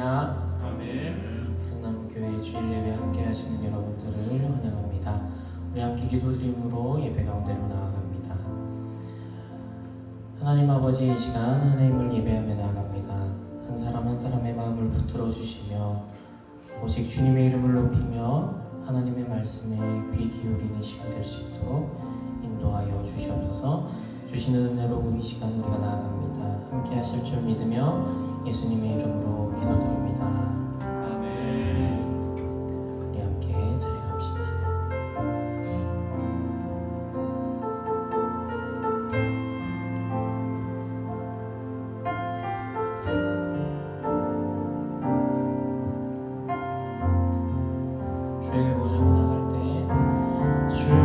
할렐루야. 아멘. 푸른나무 교회 주일 예배 함께 하시는 여러분들을 환영합니다. 우리 함께 기도드림으로 예배 가운데로 나아갑니다. 하나님 아버지, 이 시간 하나님을 예배하며 나아갑니다. 한 사람 한 사람의 마음을 붙들어 주시며 오직 주님의 이름을 높이며 하나님의 말씀에 귀 기울이는 시간 될 수 있도록 인도하여 주시옵소서. 주시는 은혜로 이 시간 우리가 나아갑니다. 함께 하실 줄 믿으며 예수님의 이름으로 기도드립니다. 아멘. 우리 함께 찬양합시다. 주의 보좌로 나갈 때 주의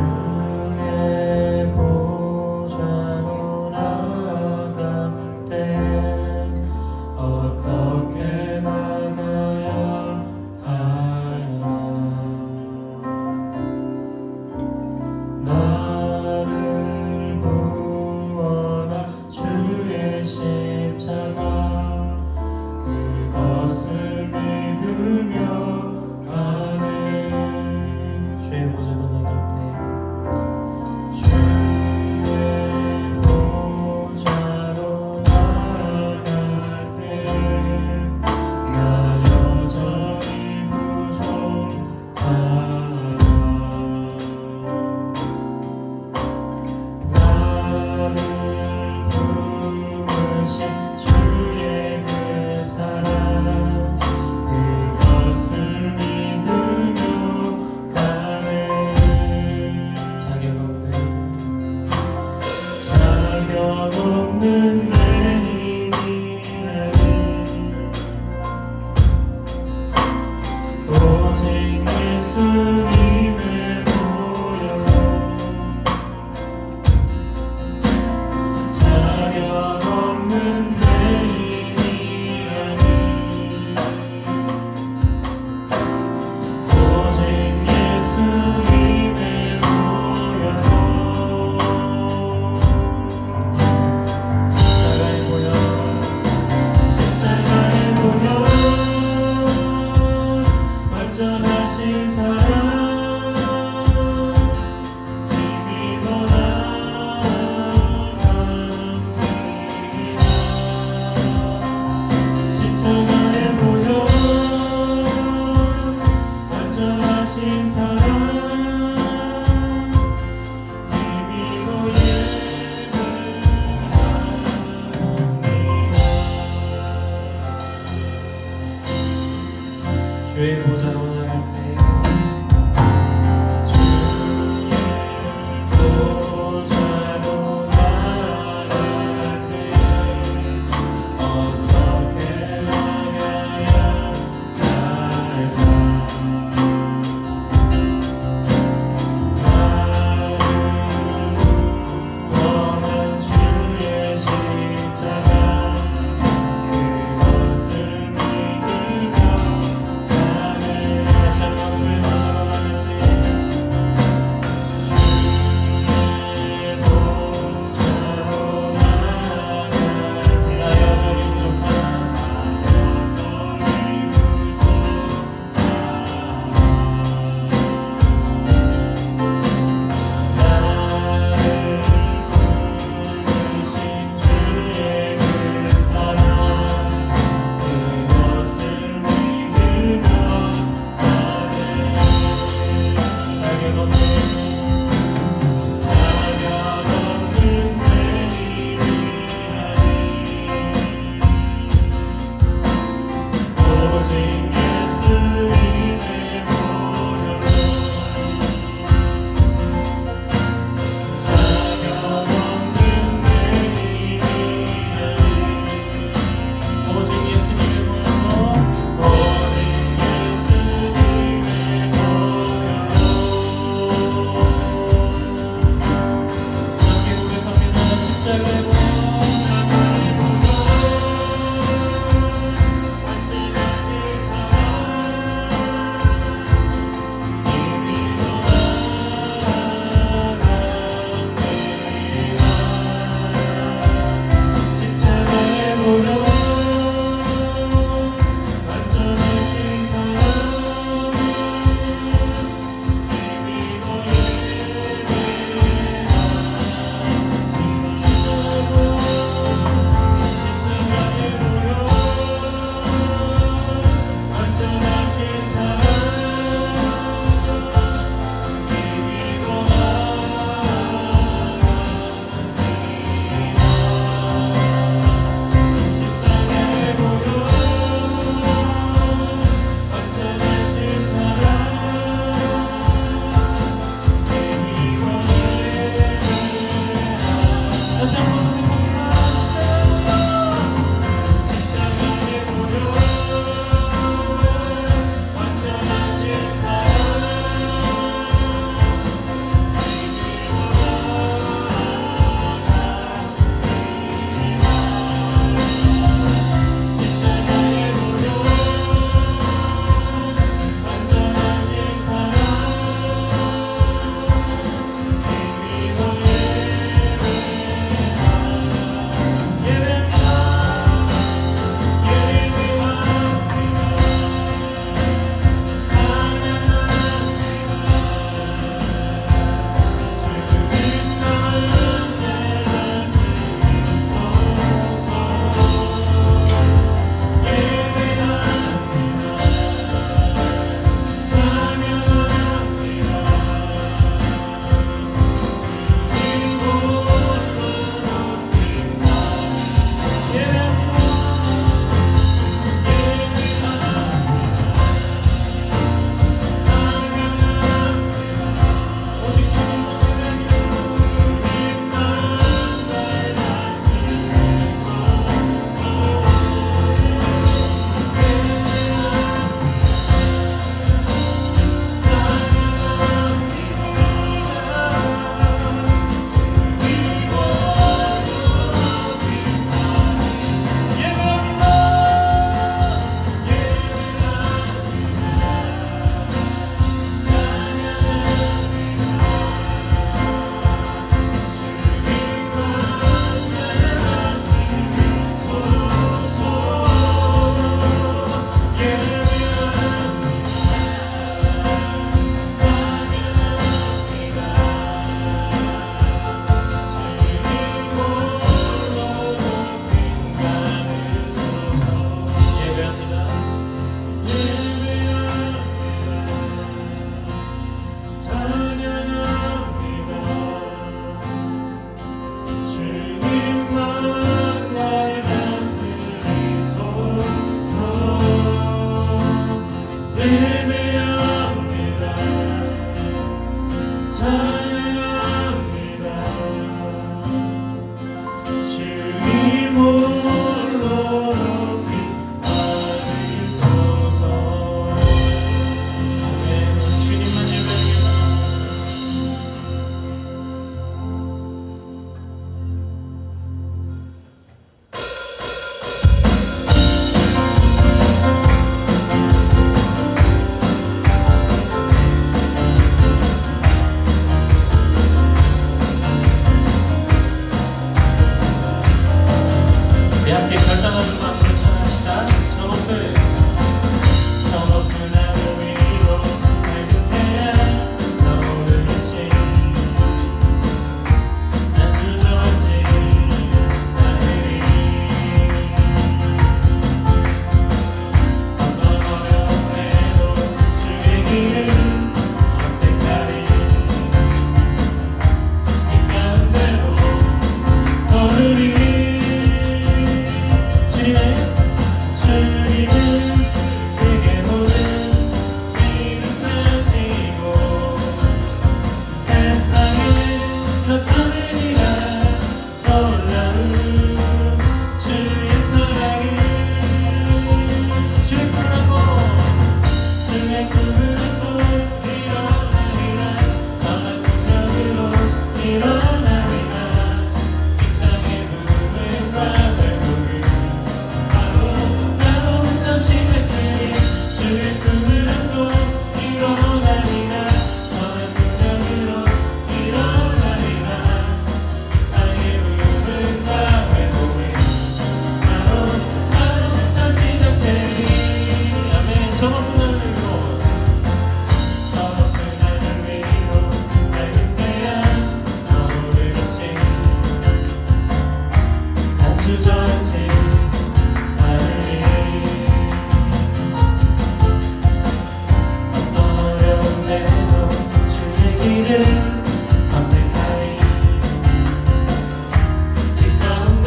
보좌로 나갈 때 어떻게 나가야 하나. 나를 구원할 주의 십자가 그것을 믿으며 가네. 주의 보좌로 나갈 때 주의 보좌로 나갈 때 나 여전히 부족하다. 나를 부르신 주의 그 사랑 그것을 믿으며 가네. 자격 없는 내 힘이라니 오직 예수님의 보혈. 자격 없는 내 힘이라니 오직 예수님의 보혈.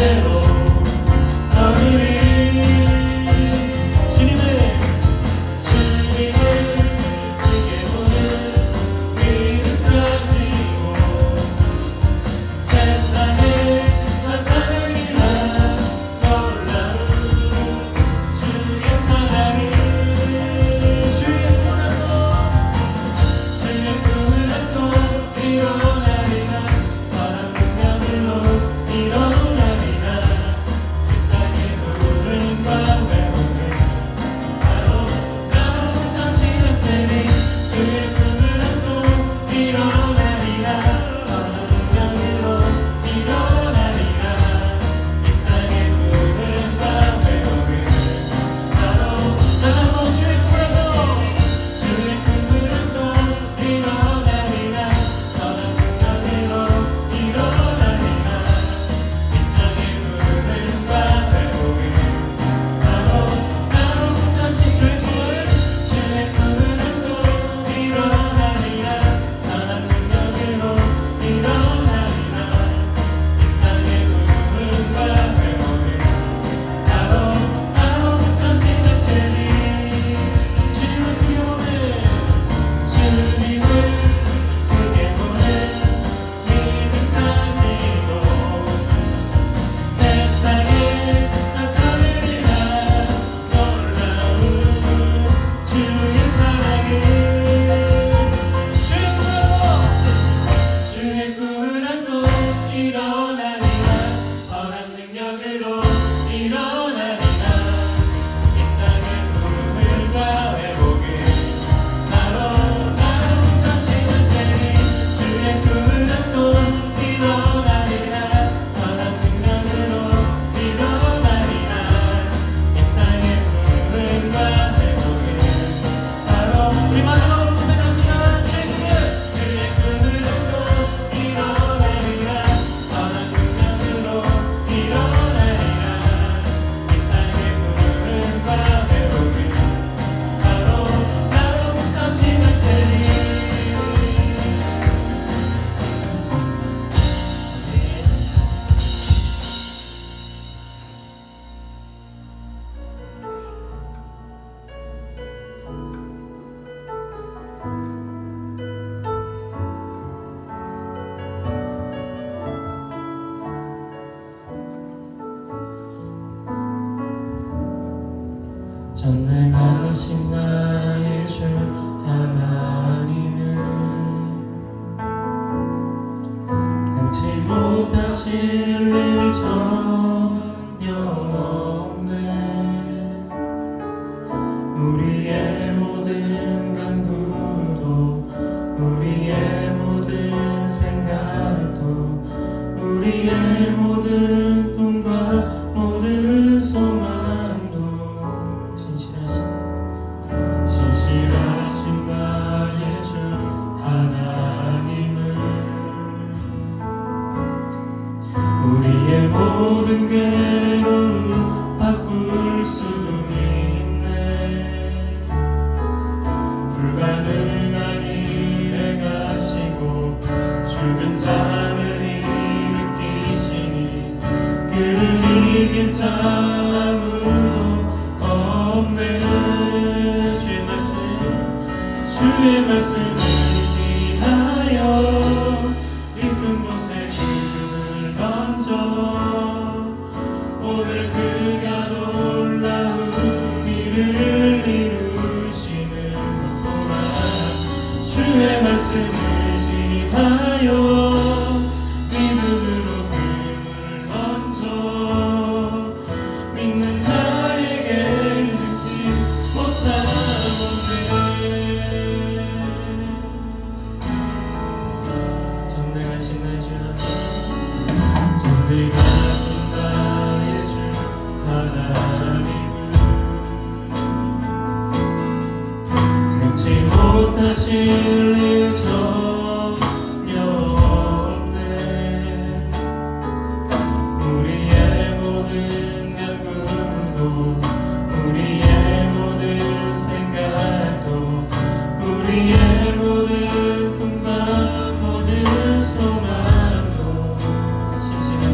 대로 너희를 주님을 크게 보는 믿음 가지고 세상에 나타내리라 놀라운 주의 사랑을 주의 꿈을 안고 일어나리라 선한 능력으로 일어나리라 이 땅의 부름과 회복을 나로부터 시작되니 주의 꿈을 안고 일어나리라 선한 능력으로 일어나리라 이 땅의 부름과 회복을 나로 다시 한번 주의 꿈을 안고 일어나리라 선한 능력으로 일어나리라 이 땅의 부름과 회복을 나로부터 주의 꿈을 안고 일어나리라 선한 능력으로 일어나리라 이 땅의 부름과 회복을 나로부터 시작되니 주님을 크게 보는 주님을 크게 보는 믿음 가지고 세상에 나타내리라 놀라운 주의 사랑을 주의 꿈을 안고 일어나리라 선한 능력으로 일어나리라 이 땅의 부름과 회복을 나로부터 시작되니 주의 꿈을 안고 일어나리라 선한 능력으로 일어나리라 이 땅의 부름과 회복을 우리 마지막으로 고백합니다. 주의 꿈을 안고 일어나리라 선한 능력으로 일어나리라 이 땅의 부름과 회복을 나로부터 시작되니 전능하신 나의 주 하나님은 능치 못하실 일 전혀 없네 우리의 모든 간구도 우리의 모든 생각도 우리의 모든 꿈과 모든 소망도 신실하신 나의 주 하나님은 우리의 모든 괴로움 바꿀 수 있네 불가능한 일 행하시고 죽은 자를 일으키시니 그를 이길 자 아무도 없네 주의 말씀을 의지하여 깊은 곳에 기름을 던져 오늘 그가 놀라운 일을 이루시는 것보라 주의 말씀을 의지하여 믿음으로 금을 던져 믿는 자에게 능치 못하건대 전능하신 나의 주 전능하신 나의 주 하나님은 능치 못하실 일 전혀 없네 우리의 모든 간구도 우리의 모든 생각도 우리의 모든 꿈과 모든 소망도 신실하신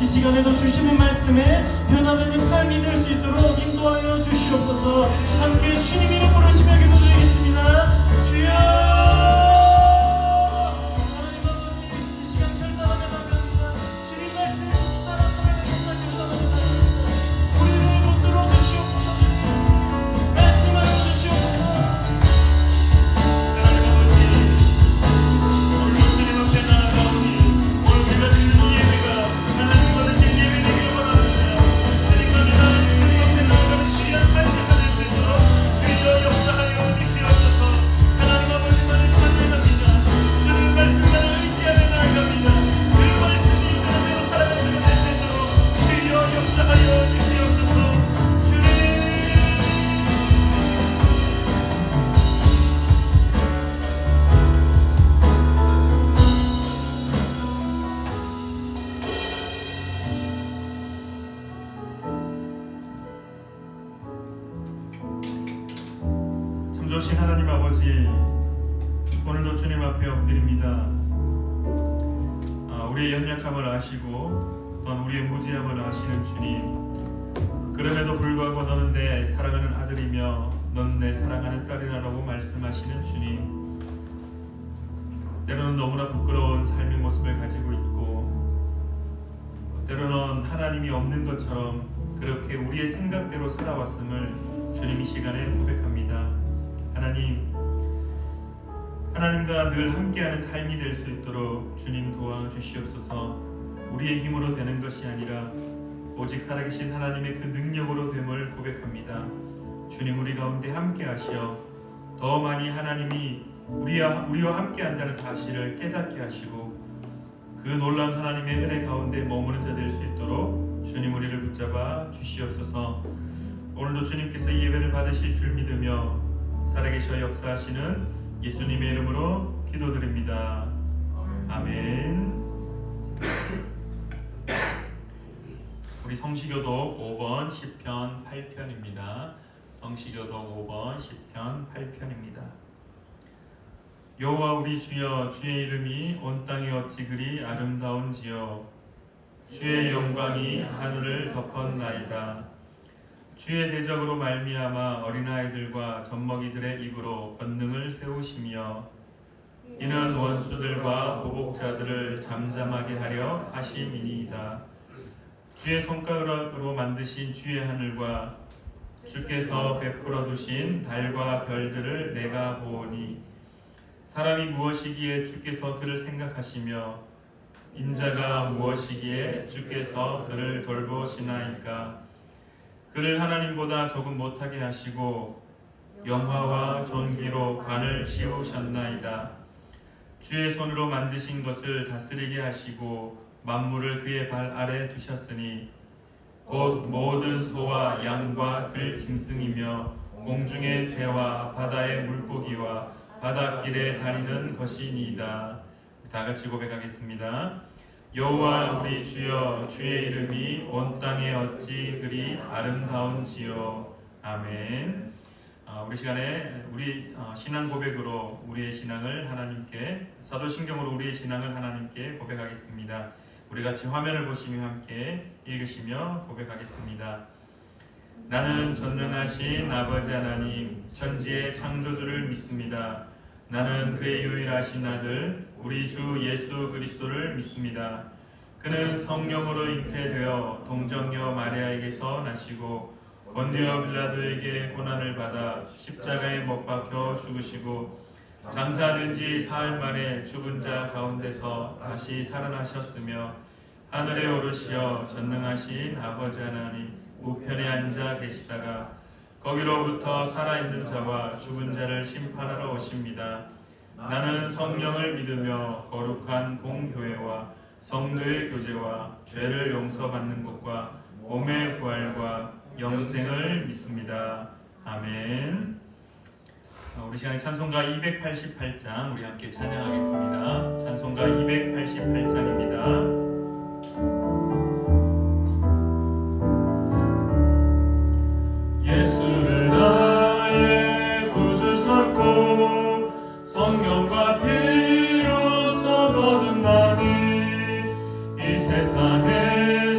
이 시간에도 주시는 말씀에 변화되는 삶이 될 수 있도록 인도하여 주시옵소서. 함께 주님 이름 부르시며 기도드리겠습니다. 주여, 하나님 아버지, 이 시간 결단하며 나갑니다. 주님 말씀에 따라 살아가겠다 결단합니다. 우리를 붙들어 주시옵소서. 주님 말씀하여 주시옵소서. 하나님 아버지, 오늘도 주님 앞에 나아가오니 오늘 우리가 드리는 예배가 하나님 받으신 예배 되기를 원합니다. 주님과 내가 주님 앞에 나아가는 귀한 삶이 될 수 있도록 주여 역사하여 주시옵소서. 하나님 아버지만을 찬양합니다. 주님 말씀만을 의지하며 나아갑니다. 그 말씀이 이끄는 대로 살아가는 것 될 수 있도록 주여 역사하여 주시옵소서. 주님 참 좋으신 하나님 아버지, 오늘도 주님 앞에 엎드립니다. 우리의 연약함을 아시고 또한 우리의 무지함을 아시는 주님, 그럼에도 불구하고 너는 내 사랑하는 아들이며 너는 내 사랑하는 딸이라고 말씀하시는 주님, 때로는 너무나 부끄러운 삶의 모습을 가지고 있고 때로는 하나님이 없는 것처럼 그렇게 우리의 생각대로 살아왔음을 주님 이 시간에 고백합니다. 하나님과 늘 함께하는 삶이 될 수 있도록 주님 도와주시옵소서. 우리의 힘으로 되는 것이 아니라 오직 살아계신 하나님의 그 능력으로 됨을 고백합니다. 주님 우리 가운데 함께하시어 더 많이 하나님이 우리와 함께한다는 사실을 깨닫게 하시고 그 놀라운 하나님의 은혜 가운데 머무는 자 될 수 있도록 주님 우리를 붙잡아 주시옵소서. 오늘도 주님께서 이 예배를 받으실 줄 믿으며 살아계셔 역사하시는 예수님의 이름으로 기도드립니다. 아멘. 우리 성시교독 5번 10편 8편입니다. 성시교독 5번 10편 8편입니다. 여호와 우리 주여, 주의 이름이 온 땅에 어찌 그리 아름다운지요. 주의 영광이 하늘을 덮었나이다. 주의 대적으로 말미암아 어린아이들과 젖먹이들의 입으로 권능을 세우시며 이는 원수들과 보복자들을 잠잠하게 하려 하심이니이다. 주의 손가락으로 만드신 주의 하늘과 주께서 베풀어 두신 달과 별들을 내가 보오니 사람이 무엇이기에 주께서 그를 생각하시며 인자가 무엇이기에 주께서 그를 돌보시나이까. 그를 하나님보다 조금 못하게 하시고 영화와 존귀로 관을 씌우셨나이다. 주의 손으로 만드신 것을 다스리게 하시고 만물을 그의 발 아래 두셨으니 곧 모든 소와 양과 들 짐승이며 공중의 새와 바다의 물고기와 바닷길에 다니는 것이니이다. 다 같이 고백하겠습니다. 여호와 우리 주여, 주의 이름이 온 땅에 어찌 그리 아름다운지요. 아멘. 우리 시간에 우리 신앙 고백으로 우리의 신앙을 하나님께, 사도신경으로 우리의 신앙을 하나님께 고백하겠습니다. 우리 같이 화면을 보시며 함께 읽으시며 고백하겠습니다. 나는 전능하신 아버지 하나님, 천지의 창조주를 믿습니다. 나는 그의 유일하신 아들 우리 주 예수 그리스도를 믿습니다. 그는 성령으로 잉태되어 동정녀 마리아에게서 나시고 본디오 빌라도에게 고난을 받아 십자가에 못 박혀 죽으시고 장사된 지 사흘 만에 죽은 자 가운데서 다시 살아나셨으며 하늘에 오르시어 전능하신 아버지 하나님 우편에 앉아 계시다가 거기로부터 살아있는 자와 죽은 자를 심판하러 오십니다. 나는 성령을 믿으며 거룩한 공교회와 성도의 교제와 죄를 용서받는 것과 몸의 부활과 영생을 믿습니다. 아멘. 우리 시간에 찬송가 288장 우리 함께 찬양하겠습니다. 찬송가 288장입니다. 예수를 나의 구주 삼고 성령과 피로써 거듭나니 이 세상에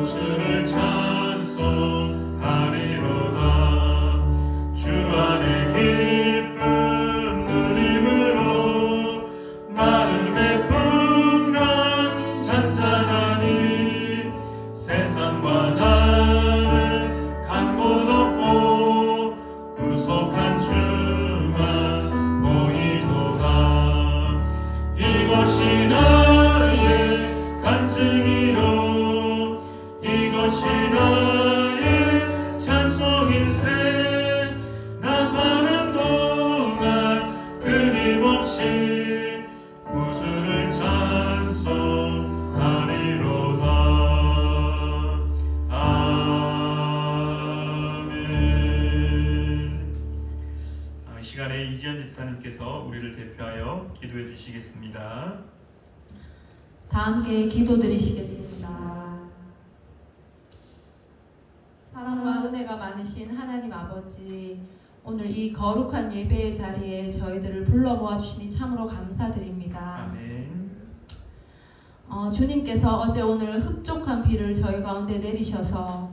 구주를 찬송하리로다. 주 안에 기쁨 누림으로 마음의 풍랑 잔잔하니 세상과 나는 간 곳 없고 구속한 주만 보이도다. 이것이 나의 간증이요 이것이 나의 찬송일세. 나 사는 동안 끊임없이 구주를 찬송하리로다. 아멘. 이 시간에 이지연 집사님께서 우리를 대표하여 기도해 주시겠습니다. 다 함께 기도드리시겠습니다. 사랑과 은혜가 많으신 하나님 아버지, 오늘 이 거룩한 예배의 자리에 저희들을 불러 모아주시니 참으로 감사드립니다. 아멘. 주님께서 어제 오늘 흡족한 비를 저희 가운데 내리셔서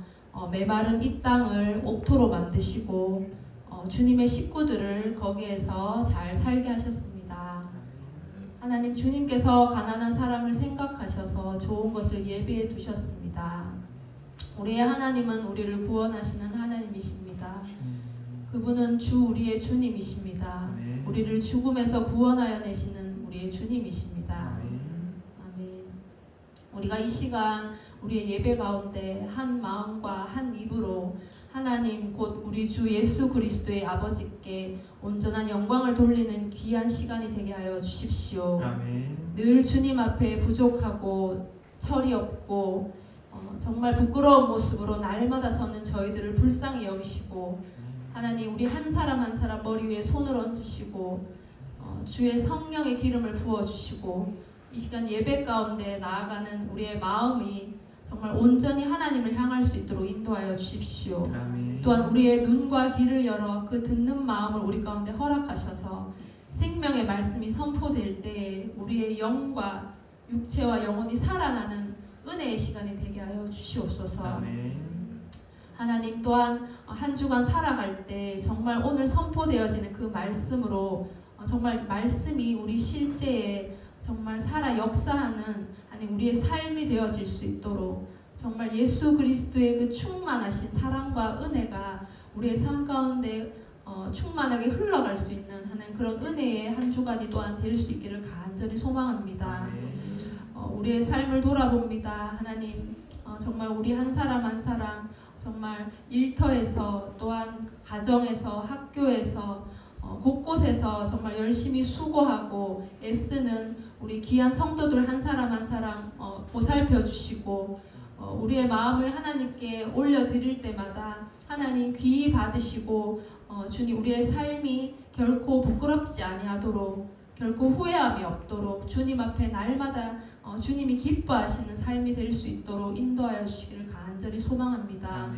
메마른 이 땅을 옥토로 만드시고 주님의 식구들을 거기에서 잘 살게 하셨습니다. 하나님, 주님께서 가난한 사람을 생각하셔서 좋은 것을 예비해 두셨습니다. 우리의 하나님은 우리를 구원하시는 하나님이십니다. 그분은 주 우리의 주님이십니다. 아멘. 우리를 죽음에서 구원하여 내시는 우리의 주님이십니다. 아멘. 아멘. 우리가 이 시간 우리의 예배 가운데 한 마음과 한 입으로 하나님 곧 우리 주 예수 그리스도의 아버지께 온전한 영광을 돌리는 귀한 시간이 되게 하여 주십시오. 아멘. 늘 주님 앞에 부족하고 철이 없고 정말 부끄러운 모습으로 날마다 서는 저희들을 불쌍히 여기시고 하나님, 우리 한 사람 한 사람 머리 위에 손을 얹으시고 주의 성령의 기름을 부어주시고 이 시간 예배 가운데 나아가는 우리의 마음이 정말 온전히 하나님을 향할 수 있도록 인도하여 주십시오. 아멘. 또한 우리의 눈과 귀를 열어 그 듣는 마음을 우리 가운데 허락하셔서 생명의 말씀이 선포될 때에 우리의 영과 육체와 영혼이 살아나는 은혜의 시간이 되게 하여 주시옵소서. 아멘. 하나님, 또한 한 주간 살아갈 때 정말 오늘 선포되어지는 그 말씀으로 정말 말씀이 우리 실제에 정말 살아 역사하는 우리의 삶이 되어질 수 있도록 정말 예수 그리스도의 그 충만하신 사랑과 은혜가 우리의 삶 가운데 충만하게 흘러갈 수 있는 그런 은혜의 한 주간이 또한 될 수 있기를 간절히 소망합니다. 우리의 삶을 돌아봅니다. 하나님, 정말 우리 한 사람 한 사람 정말 일터에서 또한 가정에서 학교에서 곳곳에서 정말 열심히 수고하고 애쓰는 우리 귀한 성도들 한 사람 한 사람 보살펴 주시고 우리의 마음을 하나님께 올려드릴 때마다 하나님 귀히 받으시고 주님, 우리의 삶이 결코 부끄럽지 아니하도록 결코 후회함이 없도록 주님 앞에 날마다 주님이 기뻐하시는 삶이 될 수 있도록 인도하여 주시기를 간절히 소망합니다.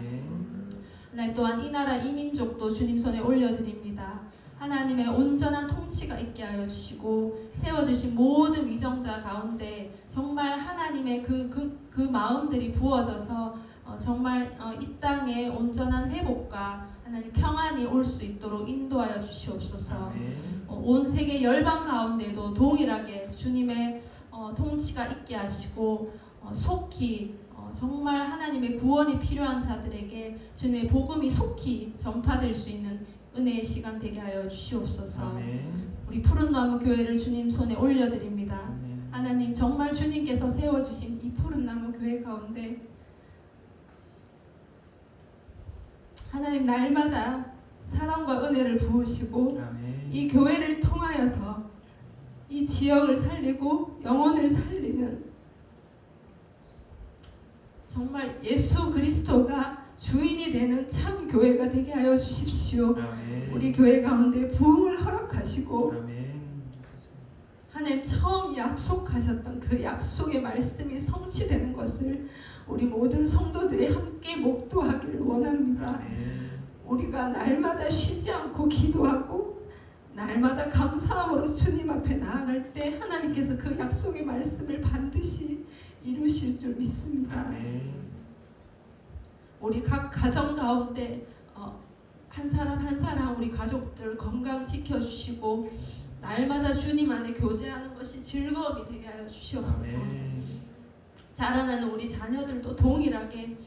하나님, 또한 이 나라 이 민족도 주님 손에 올려드립니다. 하나님의 온전한 통치가 있게 하여 주시고 세워주신 모든 위정자 가운데 정말 하나님의 그 마음들이 부어져서 정말 이 땅에 온전한 회복과 하나님 평안이 올 수 있도록 인도하여 주시옵소서. 온 세계 열방 가운데도 동일하게 주님의 통치가 있게 하시고 속히 정말 하나님의 구원이 필요한 자들에게 주님의 복음이 속히 전파될 수 있는 은혜의 시간 되게 하여 주시옵소서. 아멘. 우리 푸른나무 교회를 주님 손에 올려드립니다. 아멘. 하나님, 정말 주님께서 세워주신 이 푸른나무 교회 가운데 하나님 날마다 사랑과 은혜를 부으시고 아멘. 이 교회를 통하여서 이 지역을 살리고 영혼을 살리는 정말 예수 그리스도가 주인이 되는 참 교회가 되게 하여 주십시오. 아멘. 우리 교회 가운데 부흥을 허락하시고 아멘. 하나님 처음 약속하셨던 그 약속의 말씀이 성취되는 것을 우리 모든 성도들이 함께 목도하기를 원합니다. 아멘. 우리가 날마다 쉬지 않고 기도하고 날마다 감사함으로 주님 앞에 나아갈 때 하나님께서 그 약속의 말씀을 반드시 이루실 줄 믿습니다. 아멘. 우리 각 가정 가운데 한 사람 한 사람 우리 가족들 건강 지켜주시고 날마다 주님 안에 교제하는 것이 즐거움이 되게 하여 주시옵소서. 아멘. 자라나는 우리 자녀들도 동일하게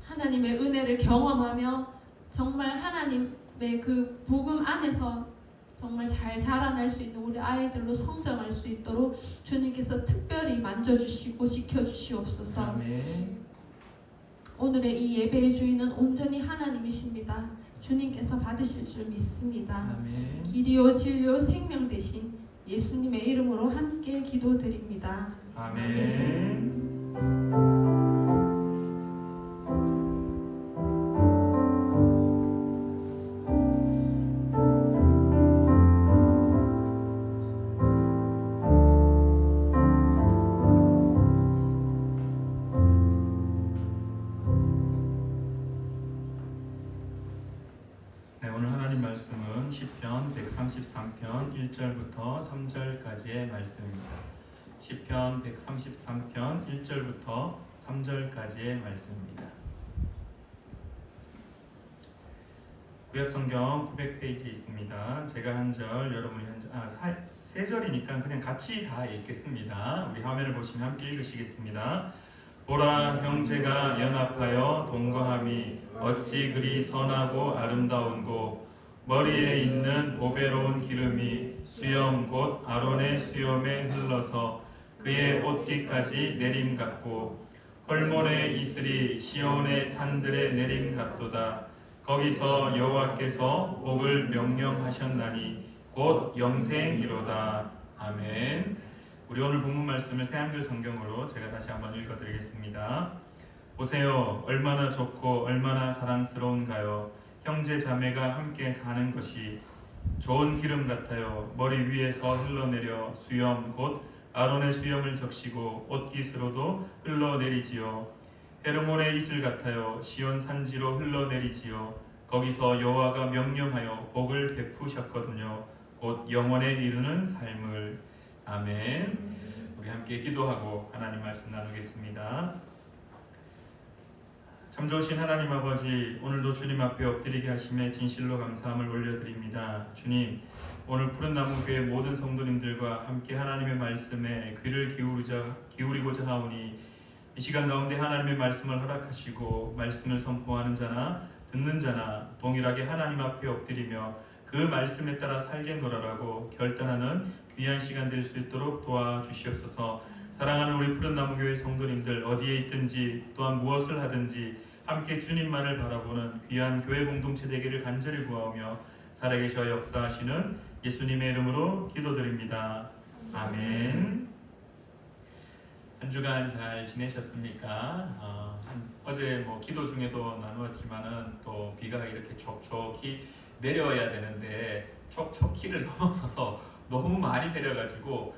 하나님의 은혜를 경험하며 정말 하나님의 그 복음 안에서 정말 잘 자라날 수 있는 우리 아이들로 성장할 수 있도록 주님께서 특별히 만져주시고 지켜주시옵소서. 아멘. 오늘의 이 예배의 주인은 온전히 하나님이십니다. 주님께서 받으실 줄 믿습니다. 아멘. 길이요 진리요 생명 되신 예수님의 이름으로 함께 기도드립니다. 아멘. 네, 오늘 하나님 말씀은 시편 133편 1절부터 3절까지의 말씀입니다. 시편 133편 1절부터 3절까지의 말씀입니다. 구약성경 900페이지에 있습니다. 제가 한 절, 여러분이 한 절, 세 절이니까 그냥 같이 다 읽겠습니다. 우리 화면을 보시면 함께 읽으시겠습니다. 보라, 형제가 연합하여 동거함이 어찌 그리 선하고 아름다운고, 머리에 있는 보배로운 기름이 수염 곧 아론의 수염에 흘러서 그의 옷깃까지 내림 같고, 헐몬의 이슬이 시온의 산들에 내림 같도다. 거기서 여호와께서 복을 명령하셨나니 곧 영생이로다. 아멘. 우리 오늘 본문 말씀을 새한글 성경으로 제가 다시 한번 읽어드리겠습니다. 보세요, 얼마나 좋고 얼마나 사랑스러운가요. 형제 자매가 함께 사는 것이 좋은 기름 같아요. 머리 위에서 흘러내려 수염 곧 아론의 수염을 적시고 옷깃으로도 흘러내리지요. 헤르몬의 이슬 같아요. 시온 산지로 흘러내리지요. 거기서 여호와가 명령하여 복을 베푸셨거든요. 곧 영원에 이르는 삶을. 아멘. 우리 함께 기도하고 하나님 말씀 나누겠습니다. 참 좋으신 하나님 아버지, 오늘도 주님 앞에 엎드리게 하심에 진실로 감사함을 올려드립니다. 주님, 오늘 푸른나무교회 모든 성도님들과 함께 하나님의 말씀에 귀를 기울이고자 하오니 이 시간 가운데 하나님의 말씀을 허락하시고 말씀을 선포하는 자나 듣는 자나 동일하게 하나님 앞에 엎드리며 그 말씀에 따라 살겠노라라고 결단하는 귀한 시간 될 수 있도록 도와주시옵소서. 사랑하는 우리 푸른나무교회 성도님들 어디에 있든지 또한 무엇을 하든지 함께 주님만을 바라보는 귀한 교회 공동체 되기를 간절히 구하오며 살아계셔 역사하시는 예수님의 이름으로 기도드립니다. 아멘. 한 주간 잘 지내셨습니까? 어제 기도 중에도 나누었지만은 또 비가 이렇게 촉촉히 내려야 되는데 촉촉히를 넘어서서 너무 많이 내려가지고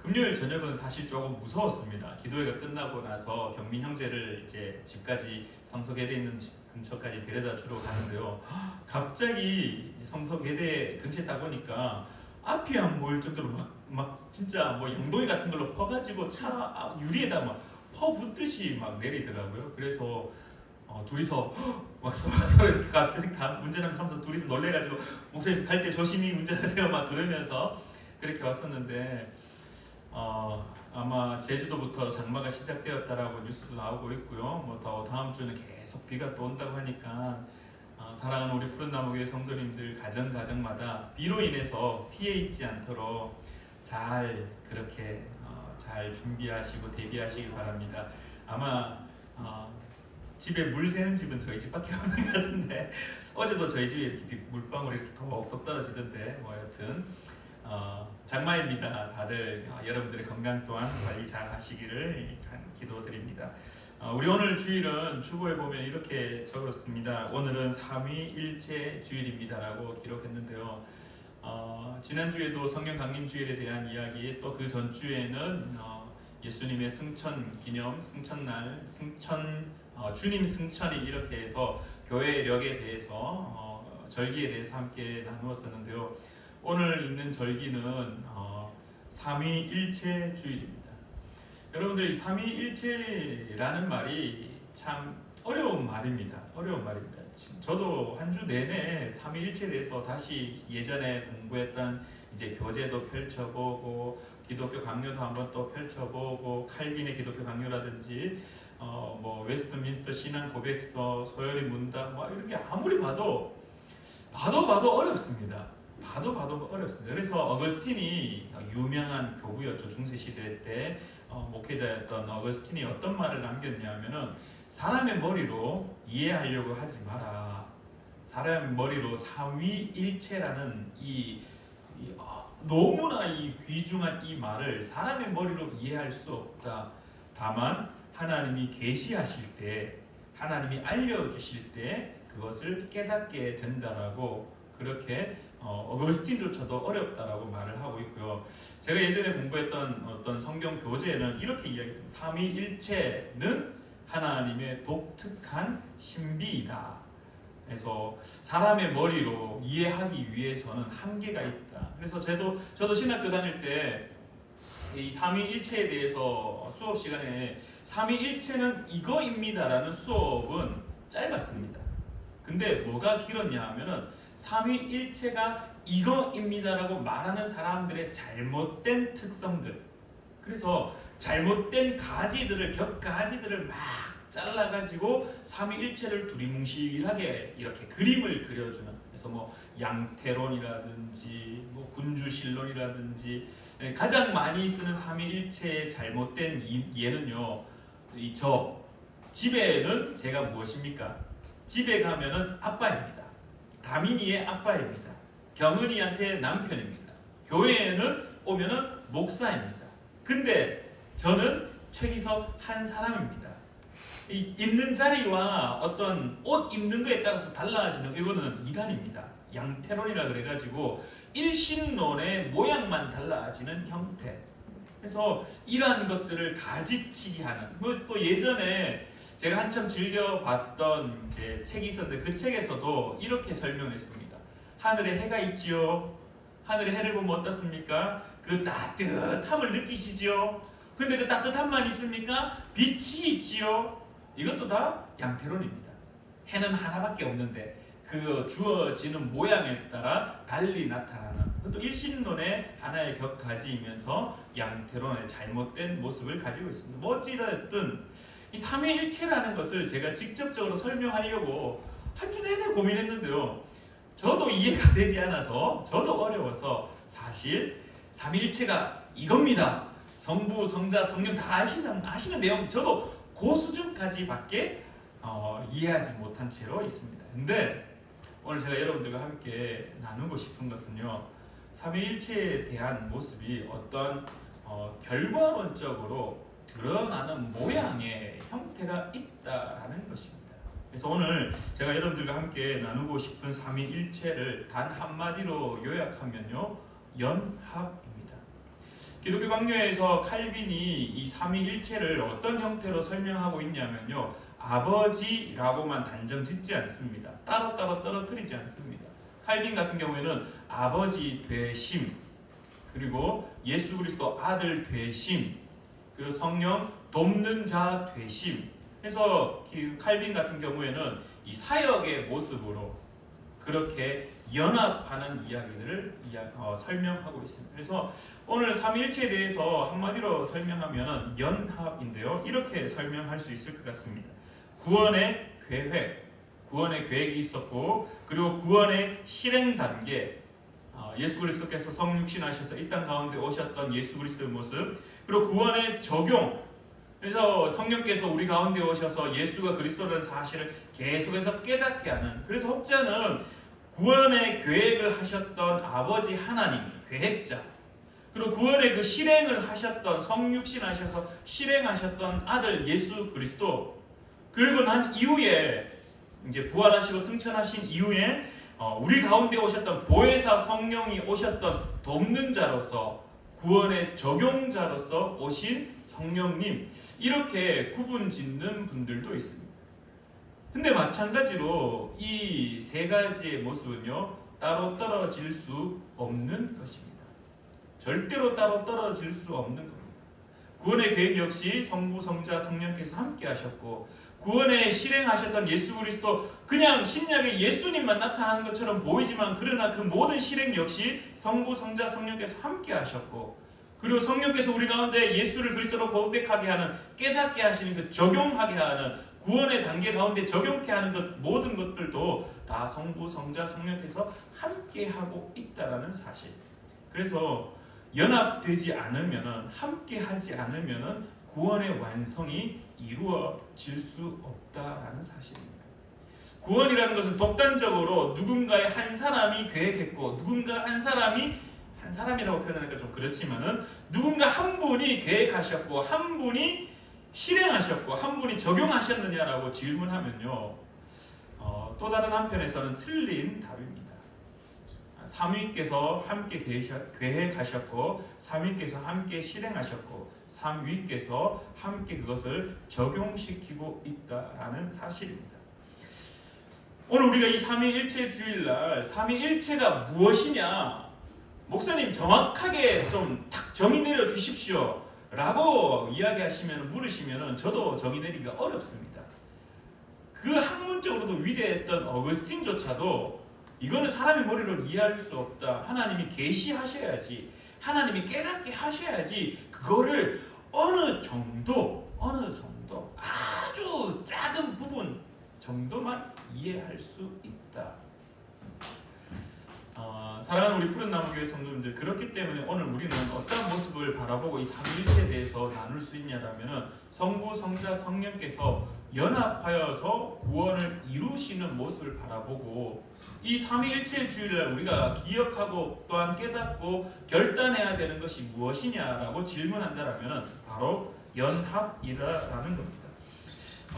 금요일 저녁은 사실 조금 무서웠습니다. 기도회가 끝나고 나서 경민 형제를 이제 집까지 성서계대 있는 집 근처까지 데려다 주러 가는데요. 갑자기 성서계대 근처에 딱 보니까 앞이 안 보일 정도로 막 진짜 양동이 같은 걸로 퍼가지고 차 유리에다 막 퍼붓듯이 막 내리더라고요. 그래서 둘이서 막 서로 이렇게 갑자기 운전하면서 둘이서 놀래가지고 목사님 갈 때 조심히 운전하세요 막 그러면서 그렇게 왔었는데 아마 제주도부터 장마가 시작되었다라고 뉴스도 나오고 있고요. 더 다음 주는 계속 비가 또 온다고 하니까 사랑하는 우리 푸른나무교회 성도님들 가정마다 비로 인해서 피해 있지 않도록 잘 그렇게 잘 준비하시고 대비하시길 바랍니다. 아마 집에 물 새는 집은 저희 집밖에 없는 것 같은데 어제도 저희 집에 이렇게 물방울이 이렇게 더욱더 떨어지던데 여튼 장마입니다. 다들 여러분들의 건강 또한 관리 잘 하시기를 기도드립니다. 우리 오늘 주일은 주보에 보면 이렇게 적었습니다. 오늘은 삼위일체 주일입니다라고 기록했는데요. 지난주에도 성령 강림 주일에 대한 이야기, 또 그 전주에는 예수님의 승천 기념, 승천날, 주님 승천이 이렇게 해서 교회력에 대해서 절기에 대해서 함께 나누었었는데요. 오늘 있는 절기는 삼위일체 주일입니다. 여러분들 이 삼위일체라는 말이 참 어려운 말입니다. 어려운 말입니다. 저도 한 주 내내 삼위일체에 대해서 다시 예전에 공부했던 이제 교재도 펼쳐보고 기독교 강요도 한번 또 펼쳐보고 칼빈의 기독교 강요라든지 뭐 웨스트민스터 신앙 고백서, 소열의 문답 뭐 이런 게 아무리 봐도 어렵습니다. 봐도 어렵습니다. 그래서 어거스틴이 유명한 교부였죠. 중세시대 때 목회자였던 어거스틴이 어떤 말을 남겼냐면은 사람의 머리로 이해하려고 하지 마라. 사람의 머리로 삼위일체라는 너무나 이 귀중한 이 말을 사람의 머리로 이해할 수 없다. 다만 하나님이 계시하실 때, 하나님이 알려주실 때 그것을 깨닫게 된다라고 그렇게 어거스틴조차도 어렵다라고 말을 하고 있고요. 제가 예전에 공부했던 어떤 성경 교재에는 이렇게 이야기했습니다. 삼위일체는 하나님의 독특한 신비이다. 그래서 사람의 머리로 이해하기 위해서는 한계가 있다. 그래서 저도 신학교 다닐 때 이 삼위일체에 대해서 수업 시간에 삼위일체는 이거입니다라는 수업은 짧았습니다. 근데 뭐가 길었냐 하면은 삼위일체가 이거입니다라고 말하는 사람들의 잘못된 특성들, 그래서 잘못된 곁가지들을 막 잘라가지고 삼위일체를 두리뭉실하게 이렇게 그림을 그려주는, 그래서 뭐 양태론이라든지 뭐 군주신론이라든지 가장 많이 쓰는 삼위일체의 잘못된 예는요, 집에는 제가 무엇입니까? 집에 가면은 아빠입니다. 다민이의 아빠입니다. 경은이한테 남편입니다. 교회에는 오면은 목사입니다. 근데 저는 최기섭 한 사람입니다. 이 있는 자리와 어떤 옷 입는 거에 따라서 달라지는 이거는 이단입니다. 양태론이라 그래가지고 일신론의 모양만 달라지는 형태. 그래서 이러한 것들을 가지치기 하는. 또 예전에 제가 한참 즐겨봤던 이제 책이 있었는데 그 책에서도 이렇게 설명했습니다. 하늘에 해가 있지요. 하늘의 해를 보면 어떻습니까? 그 따뜻함을 느끼시지요. 근데 그 따뜻함만 있습니까? 빛이 있지요. 이것도 다 양태론입니다. 해는 하나밖에 없는데 그 주어지는 모양에 따라 달리 나타나는, 그것도 일신론의 하나의 격가지이면서 양태론의 잘못된 모습을 가지고 있습니다. 뭐 어찌됐든 이 삼위일체라는 것을 제가 직접적으로 설명하려고 한 주 내내 고민했는데요. 저도 이해가 되지 않아서, 저도 어려워서 사실 삼위일체가 이겁니다. 성부, 성자, 성령 다 아시는 내용, 저도 그 수준까지밖에 이해하지 못한 채로 있습니다. 근데 오늘 제가 여러분들과 함께 나누고 싶은 것은요, 삼위일체에 대한 모습이 어떤 결과론적으로 드러나는 모양의 형태가 있다라는 것입니다. 그래서 오늘 제가 여러분들과 함께 나누고 싶은 삼위일체를 단 한마디로 요약하면요, 연합입니다. 기독교 강요에서 칼빈이 이 삼위일체를 어떤 형태로 설명하고 있냐면요, 아버지라고만 단정 짓지 않습니다. 따로따로 떨어뜨리지 않습니다. 칼빈 같은 경우에는 아버지 되심, 그리고 예수 그리스도 아들 되심, 그리고 성령 돕는 자 되심. 그래서 칼빈 같은 경우에는 이 사역의 모습으로 그렇게 연합하는 이야기들을 설명하고 있습니다. 그래서 오늘 삼위일체에 대해서 한마디로 설명하면 연합인데요, 이렇게 설명할 수 있을 것 같습니다. 구원의 계획이 있었고, 그리고 구원의 실행 단계, 예수 그리스도께서 성육신하셔서 이 땅 가운데 오셨던 예수 그리스도의 모습, 그리고 구원의 적용, 그래서 성령께서 우리 가운데 오셔서 예수가 그리스도라는 사실을 계속해서 깨닫게 하는, 그래서 혹자는 구원의 계획을 하셨던 아버지 하나님, 계획자, 그리고 구원의 그 실행을 하셨던, 성육신하셔서 실행하셨던 아들 예수 그리스도, 그리고 난 이후에 이제 부활하시고 승천하신 이후에 우리 가운데 오셨던 보혜사 성령이 오셨던 돕는 자로서, 구원의 적용자로서 오신 성령님, 이렇게 구분 짓는 분들도 있습니다. 근데 마찬가지로 이 세 가지의 모습은요, 따로 떨어질 수 없는 것입니다. 절대로 따로 떨어질 수 없는 겁니다. 구원의 계획 역시 성부, 성자, 성령께서 함께 하셨고 구원에 실행하셨던 예수 그리스도 그냥 신약의 예수님만 나타나는 것처럼 보이지만 그러나 그 모든 실행 역시 성부, 성자, 성령께서 함께 하셨고 그리고 성령께서 우리 가운데 예수를 그리스도로 고백하게 하는 깨닫게 하시는 그 적용하게 하는 구원의 단계 가운데 적용케 하는 것 모든 것들도 다 성부, 성자, 성령께서 함께 하고 있다라는 사실. 그래서 연합되지 않으면은 함께 하지 않으면은 구원의 완성이 이루어질 수 없다라는 사실입니다. 구원이라는 것은 독단적으로 누군가의 한 사람이 계획했고 누군가 한 사람이라고 표현하니까 좀 그렇지만은 누군가 한 분이 계획하셨고 한 분이 실행하셨고 한 분이 적용하셨느냐라고 질문하면요 또 다른 한편에서는 틀린 답입니다. 삼위께서 함께 계획하셨고 삼위께서 함께 실행하셨고 삼위께서 함께 그것을 적용시키고 있다라는 사실입니다. 오늘 우리가 이 삼위일체 주일날 삼위일체가 무엇이냐 목사님 정확하게 좀 딱 정의 내려 주십시오 라고 이야기하시면 물으시면 저도 정의 내리기가 어렵습니다. 그 학문적으로도 위대했던 어거스틴조차도 이거는 사람의 머리로 이해할 수 없다. 하나님이 계시하셔야지 하나님이 깨닫게 하셔야지 그거를 어느 정도 아주 작은 부분 정도만 이해할 수 있다. 사랑하는 우리 푸른나무교회 성도님들 그렇기 때문에 오늘 우리는 어떤 모습을 바라보고 이 삼위일체에 대해서 나눌 수 있냐라면 성부, 성자, 성령께서 연합하여서 구원을 이루시는 모습을 바라보고 이 삼위일체 주일날 우리가 기억하고 또한 깨닫고 결단해야 되는 것이 무엇이냐라고 질문한다라면 바로 연합이다라는 겁니다.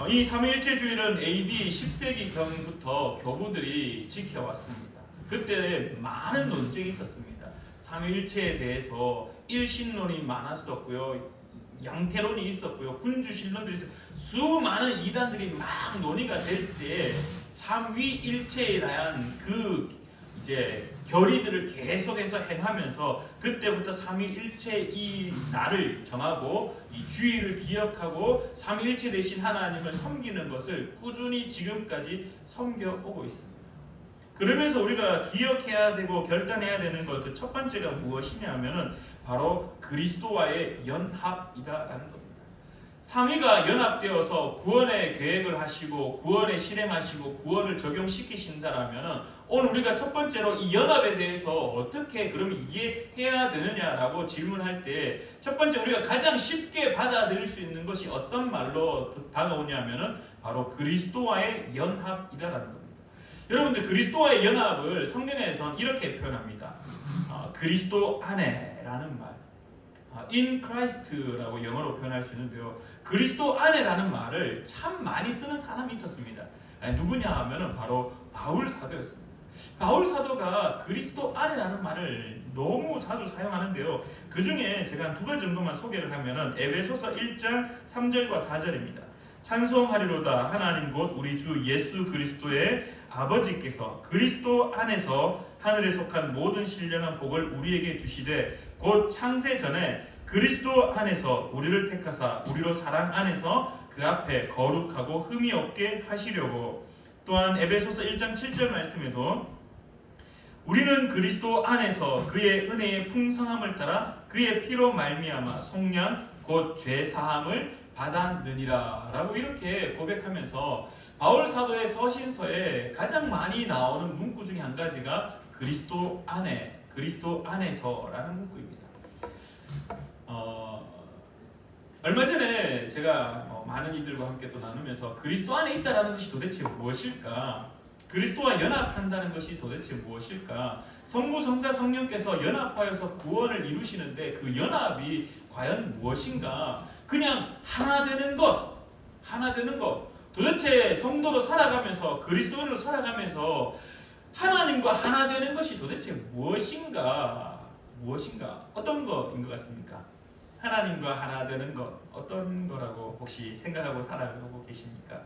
이 삼위일체 주일은 AD 10세기경부터 교부들이 지켜왔습니다. 그때 많은 논쟁이 있었습니다. 삼위일체에 대해서 일신론이 많았었고요. 양태론이 있었고요. 군주신론도 있었고 수많은 이단들이 막 논의가 될 때 삼위일체에 대한 그 이제 결의들을 계속해서 행하면서 그때부터 삼위일체 이 날을 정하고 이 주의를 기억하고 삼위일체 대신 하나님을 섬기는 것을 꾸준히 지금까지 섬겨오고 있습니다. 그러면서 우리가 기억해야 되고 결단해야 되는 것 그 첫 번째가 무엇이냐면은 바로 그리스도와의 연합이다라는 겁니다. 삼위가 연합되어서 구원의 계획을 하시고 구원에 실행하시고 구원을 적용시키신다라면은 오늘 우리가 첫 번째로 이 연합에 대해서 어떻게 그러면 이해해야 되느냐라고 질문할 때 첫 번째 우리가 가장 쉽게 받아들일 수 있는 것이 어떤 말로 다가오냐면은 바로 그리스도와의 연합이다라는 겁니다. 여러분들 그리스도와의 연합을 성경에서는 이렇게 표현합니다. 그리스도 안에라는 말, in Christ라고 영어로 표현할 수 있는데요. 그리스도 안에라는 말을 참 많이 쓰는 사람이 있었습니다. 누구냐 하면은 바로 바울 사도였습니다. 바울 사도가 그리스도 안에라는 말을 너무 자주 사용하는데요. 그 중에 제가 한 두 가지 정도만 소개를 하면은 에베소서 1장 3절과 4절입니다. 찬송하리로다 하나님 곧 우리 주 예수 그리스도의 아버지께서 그리스도 안에서 하늘에 속한 모든 신령한 복을 우리에게 주시되 곧 창세 전에 그리스도 안에서 우리를 택하사 우리로 사랑 안에서 그 앞에 거룩하고 흠이 없게 하시려고. 또한 에베소서 1장 7절 말씀에도 우리는 그리스도 안에서 그의 은혜의 풍성함을 따라 그의 피로 말미암아 속량 곧 죄 사함을 받았느니라 라고 이렇게 고백하면서 바울 사도의 서신서에 가장 많이 나오는 문구 중에 한 가지가 그리스도 안에, 그리스도 안에서라는 문구입니다. 얼마 전에 제가 많은 이들과 함께 또 나누면서 그리스도 안에 있다라는 것이 도대체 무엇일까? 그리스도와 연합한다는 것이 도대체 무엇일까? 성부, 성자, 성령께서 연합하여서 구원을 이루시는데 그 연합이 과연 무엇인가? 그냥 하나 되는 것, 하나 되는 것. 도대체 성도로 살아가면서 그리스도인으로 살아가면서 하나님과 하나 되는 것이 도대체 무엇인가? 어떤 것인 것 같습니까? 하나님과 하나 되는 것 어떤 거라고 혹시 생각하고 살아가고 계십니까?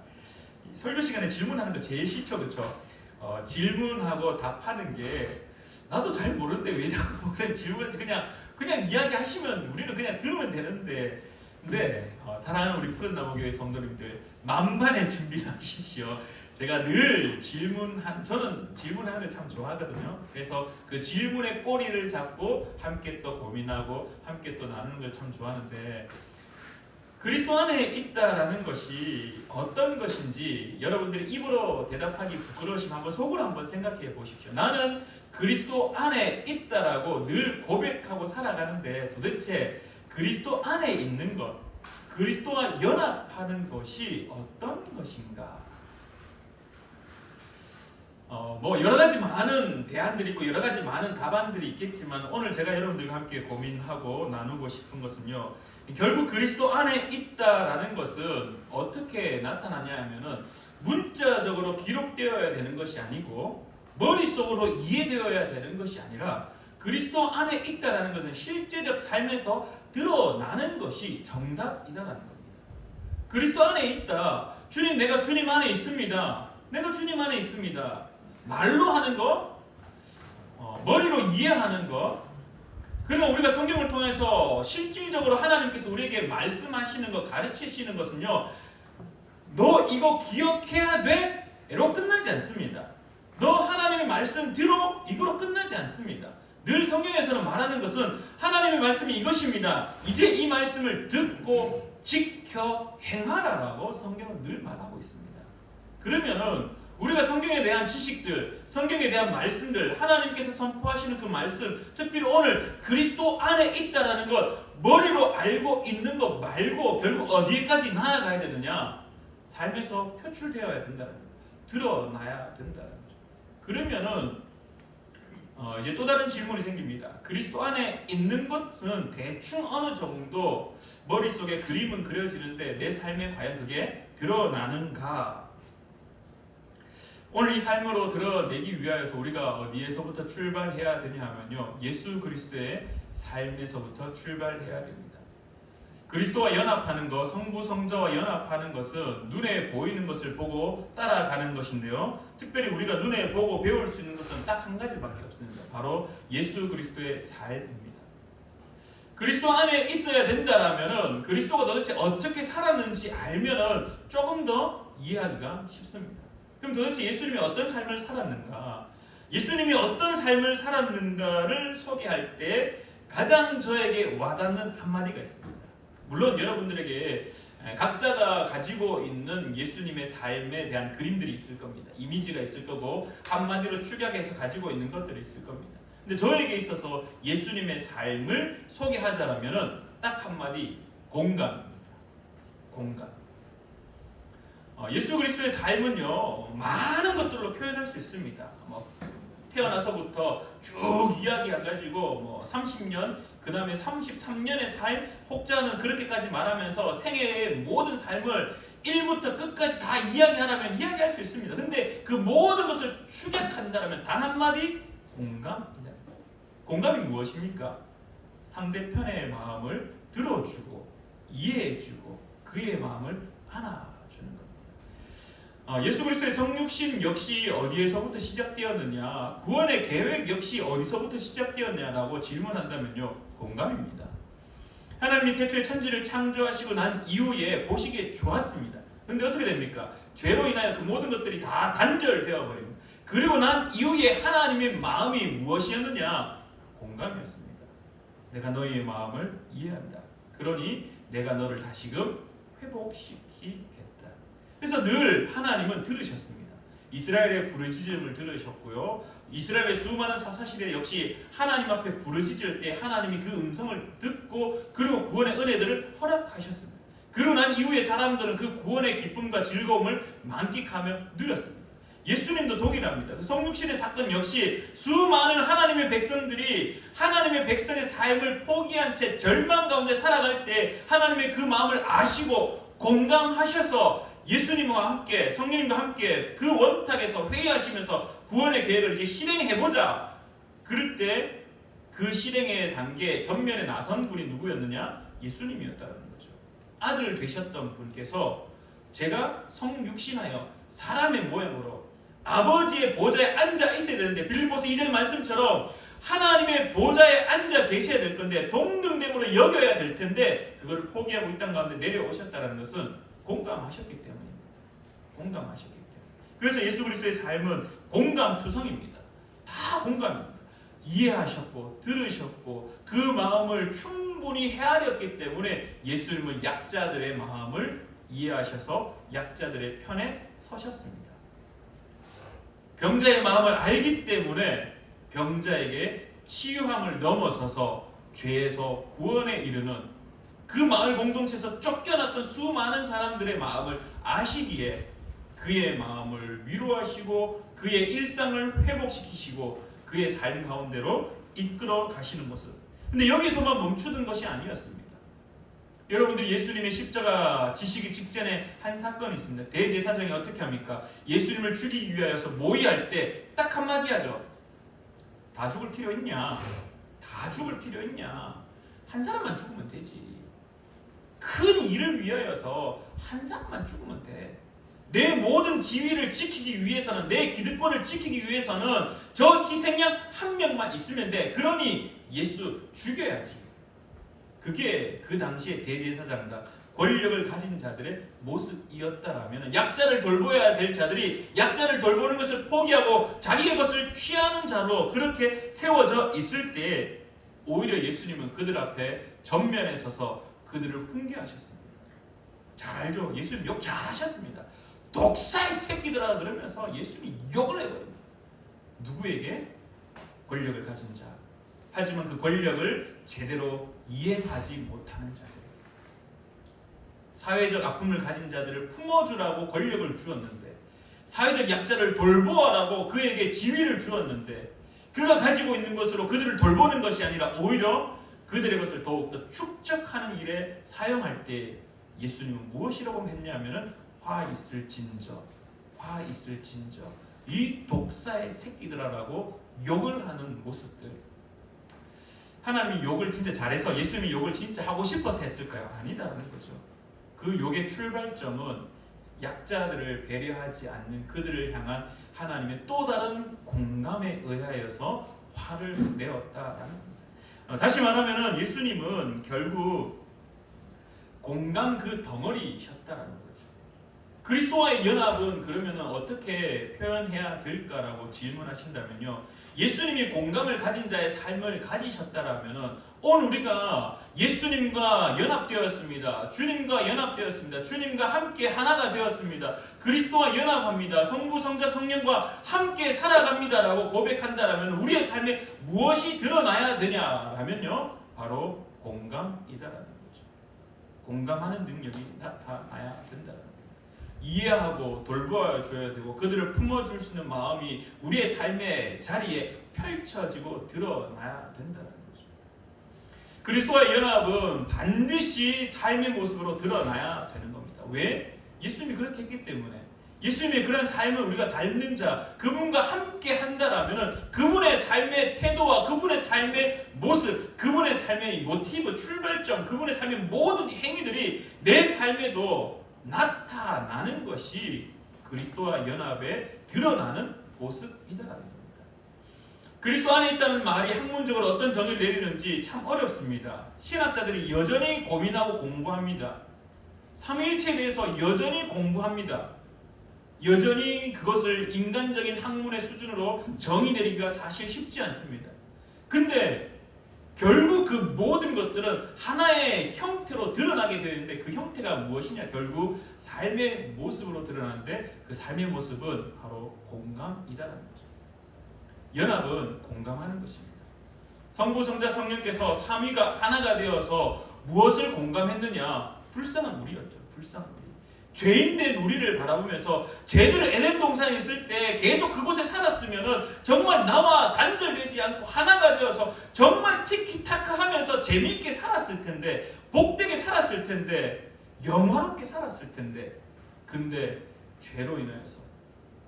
설교 시간에 질문하는 거 제일 싫죠, 그렇죠? 질문하고 답하는 게 나도 잘 모르는데 왜 자꾸 목사님 질문해서 그냥 이야기하시면 우리는 그냥 들으면 되는데 근데 사랑하는 우리 푸른나무교회 성도님들, 만반의 준비를 하십시오. 제가 늘 저는 질문하는 걸 참 좋아하거든요. 그래서 그 질문의 꼬리를 잡고 함께 또 고민하고 함께 또 나누는 걸 참 좋아하는데, 그리스도 안에 있다라는 것이 어떤 것인지 여러분들이 입으로 대답하기 부끄러우시면 한번 속으로 한번 생각해 보십시오. 나는 그리스도 안에 있다라고 늘 고백하고 살아가는데, 도대체 그리스도 안에 있는 것, 그리스도와 연합하는 것이 어떤 것인가? 뭐 여러 가지 많은 대안들이 있고 여러 가지 많은 답안들이 있겠지만, 오늘 제가 여러분들과 함께 고민하고 나누고 싶은 것은요, 결국 그리스도 안에 있다라는 것은 어떻게 나타나냐 하면은 문자적으로 기록되어야 되는 것이 아니고 머릿속으로 이해되어야 되는 것이 아니라, 그리스도 안에 있다라는 것은 실제적 삶에서 드러나는 것이 정답이다라는 겁니다. 그리스도 안에 있다. 주님, 내가 주님 안에 있습니다. 내가 주님 안에 있습니다. 말로 하는 것, 머리로 이해하는 것, 그러나 우리가 성경을 통해서 실질적으로 하나님께서 우리에게 말씀하시는 것, 가르치시는 것은요, 너 이거 기억해야 돼? 로 끝나지 않습니다. 너 하나님의 말씀 들어? 이거로 끝나지 않습니다. 늘 성경에서는 말하는 것은 하나님의 말씀이 이것입니다. 이제 이 말씀을 듣고 지켜 행하라라고 성경은 늘 말하고 있습니다. 그러면은 우리가 성경에 대한 지식들, 성경에 대한 말씀들, 하나님께서 선포하시는 그 말씀, 특별히 오늘 그리스도 안에 있다라는 것, 머리로 알고 있는 것 말고 결국 어디에까지 나아가야 되느냐? 삶에서 표출되어야 된다는 거예요. 드러나야 된다는 거죠. 그러면은 이제 또 다른 질문이 생깁니다. 그리스도 안에 있는 것은 대충 어느 정도 머릿속에 그림은 그려지는데 내 삶에 과연 그게 드러나는가? 오늘 이 삶으로 드러내기 위하여서 우리가 어디에서부터 출발해야 되냐 하면요, 예수 그리스도의 삶에서부터 출발해야 됩니다. 그리스도와 연합하는 것, 성부 성자와 연합하는 것은 눈에 보이는 것을 보고 따라가는 것인데요, 특별히 우리가 눈에 보고 배울 수 있는 것은 딱 한 가지밖에 없습니다. 바로 예수 그리스도의 삶입니다. 그리스도 안에 있어야 된다라면은 그리스도가 도대체 어떻게 살았는지 알면은 조금 더 이해하기가 쉽습니다. 그럼 도대체 예수님이 어떤 삶을 살았는가? 예수님이 어떤 삶을 살았는가를 소개할 때 가장 저에게 와닿는 한마디가 있습니다. 물론 여러분들에게 각자가 가지고 있는 예수님의 삶에 대한 그림들이 있을 겁니다. 이미지가 있을 거고 한마디로 축약해서 가지고 있는 것들이 있을 겁니다. 근데 저에게 있어서 예수님의 삶을 소개하자면은 딱 한마디, 공감입니다. 공감. 예수 그리스도의 삶은요, 많은 것들로 표현할 수 있습니다. 태어나서부터 쭉 이야기해가지고 30년, 그 다음에 33년의 삶, 혹자는 그렇게까지 말하면서 생애의 모든 삶을 1부터 끝까지 다 이야기하라면 이야기할 수 있습니다. 근데 그 모든 것을 축약한다면 단 한마디, 공감입니다. 공감이 무엇입니까? 상대편의 마음을 들어주고 이해해주고 그의 마음을 안아주는 겁니다. 예수 그리스도의 성육신 역시 어디에서부터 시작되었느냐, 구원의 계획 역시 어디서부터 시작되었냐라고 질문한다면요, 공감입니다. 하나님이 태초에 천지를 창조하시고 난 이후에 보시기에 좋았습니다. 그런데 어떻게 됩니까? 죄로 인하여 그 모든 것들이 다 단절되어 버립니다. 그리고 난 이후에 하나님의 마음이 무엇이었느냐? 공감이었습니다. 내가 너희의 마음을 이해한다. 그러니 내가 너를 다시금 회복시키겠다. 그래서 늘 하나님은 들으셨습니다. 이스라엘의 부르짖음을 들으셨고요, 이스라엘의 수많은 사사시대 역시 하나님 앞에 부르짖을 때 하나님이 그 음성을 듣고 그리고 구원의 은혜들을 허락하셨습니다. 그러고 난 이후에 사람들은 그 구원의 기쁨과 즐거움을 만끽하며 누렸습니다. 예수님도 동일합니다. 그 성육신의 사건 역시 수많은 하나님의 백성들이 하나님의 백성의 삶을 포기한 채 절망 가운데 살아갈 때 하나님의 그 마음을 아시고 공감하셔서 예수님과 함께, 성령님과 함께 그 원탁에서 회의하시면서 구원의 계획을 이제 실행해보자. 그럴 때 그 실행의 단계 전면에 나선 분이 누구였느냐? 예수님이었다는 거죠. 아들 되셨던 분께서 제가 성육신하여 사람의 모양으로 아버지의 보좌에 앉아 있어야 되는데, 빌립보서 2절 말씀처럼 하나님의 보좌에 앉아 계셔야 될 건데 동등됨으로 여겨야 될 텐데 그거를 포기하고 이 땅 가운데 내려오셨다는 것은 공감하셨기 때문입니다. 공감하셨기 때문에. 그래서 예수 그리스도의 삶은 공감투성입니다. 다 공감입니다. 이해하셨고 들으셨고 그 마음을 충분히 헤아렸기 때문에 예수님은 약자들의 마음을 이해하셔서 약자들의 편에 서셨습니다. 병자의 마음을 알기 때문에 병자에게 치유함을 넘어서서 죄에서 구원에 이르는 그 마을 공동체에서 쫓겨났던 수많은 사람들의 마음을 아시기에 그의 마음을 위로하시고 그의 일상을 회복시키시고 그의 삶 가운데로 이끌어 가시는 모습. 근데 여기서만 멈추던 것이 아니었습니다. 여러분들이 예수님의 십자가 지시기 직전에 한 사건이 있습니다. 대제사장이 어떻게 합니까? 예수님을 죽이기 위하여서 모의할 때 딱 한마디 하죠. 다 죽을 필요 있냐? 다 죽을 필요 있냐? 한 사람만 죽으면 되지. 큰 일을 위하여서 한 사람만 죽으면 돼. 내 모든 지위를 지키기 위해서는, 내 기득권을 지키기 위해서는 저 희생양 한 명만 있으면 돼. 그러니 예수 죽여야지. 그게 그 당시의 대제사장과 권력을 가진 자들의 모습이었다라면 약자를 돌보아야 될 자들이 약자를 돌보는 것을 포기하고 자기의 것을 취하는 자로 그렇게 세워져 있을 때 오히려 예수님은 그들 앞에 전면에 서서 그들을 훈계하셨습니다. 잘 알죠? 예수님 욕 잘하셨습니다. 독사의 새끼들아 그러면서 예수님이 욕을 해버립니다. 누구에게? 권력을 가진 자. 하지만 그 권력을 제대로 이해하지 못하는 자들. 사회적 아픔을 가진 자들을 품어주라고 권력을 주었는데 사회적 약자를 돌보아라고 그에게 지위를 주었는데 그가 가지고 있는 것으로 그들을 돌보는 것이 아니라 오히려 그들의 것을 더욱더 축적하는 일에 사용할 때 예수님은 무엇이라고 했냐면은 화 있을진저 화 있을진저 이 독사의 새끼들아라고 욕을 하는 모습들. 하나님이 욕을 진짜 잘해서 예수님이 욕을 진짜 하고 싶어서 했을까요? 아니다라는 거죠. 그 욕의 출발점은 약자들을 배려하지 않는 그들을 향한 하나님의 또 다른 공감에 의하여서 화를 내었다라는 겁니다. 다시 말하면 예수님은 결국 공감 그 덩어리셨다라는 거죠. 그리스도와의 연합은 그러면 어떻게 표현해야 될까라고 질문하신다면요. 예수님이 공감을 가진 자의 삶을 가지셨다라면 오늘 우리가 예수님과 연합되었습니다. 주님과 연합되었습니다. 주님과 함께 하나가 되었습니다. 그리스도와 연합합니다. 성부, 성자, 성령과 함께 살아갑니다라고 고백한다라면 우리의 삶에 무엇이 드러나야 되냐라면요. 바로 공감이다라는 거죠. 공감하는 능력이 나타나야 된다라는 거죠. 이해하고 돌보아줘야 되고 그들을 품어줄 수 있는 마음이 우리의 삶의 자리에 펼쳐지고 드러나야 된다는 거죠. 그리스도와의 연합은 반드시 삶의 모습으로 드러나야 되는 겁니다. 왜? 예수님이 그렇게 했기 때문에. 예수님의 그런 삶을 우리가 닮는 자, 그분과 함께 한다라면 그분의 삶의 태도와 그분의 삶의 모습, 그분의 삶의 모티브, 출발점, 그분의 삶의 모든 행위들이 내 삶에도 나타나는 것이 그리스도와 연합에 드러나는 모습이다라는 겁니다. 그리스도 안에 있다는 말이 학문적으로 어떤 정의를 내리는지 참 어렵습니다. 신학자들이 여전히 고민하고 공부합니다. 삼위일체에 대해서 여전히 공부합니다. 여전히 그것을 인간적인 학문의 수준으로 정의 내리기가 사실 쉽지 않습니다. 근데 결국 그 모든 것들은 하나의 형태로 드러나게 되는데 그 형태가 무엇이냐? 결국 삶의 모습으로 드러나는데 그 삶의 모습은 바로 공감이다라는 거죠. 연합은 공감하는 것입니다. 성부, 성자, 성령께서 삼위가 하나가 되어서 무엇을 공감했느냐? 불쌍한 우리였죠. 불쌍한 우리. 죄인된 우리를 바라보면서 쟤들 에덴 동산에 있을 때 계속 그곳에 살았으면은 정말 나와 단절되지 않고 하나가 되어서 정말 티키타카 하면서 재미있게 살았을 텐데, 복되게 살았을 텐데, 영화롭게 살았을 텐데, 근데 죄로 인하여서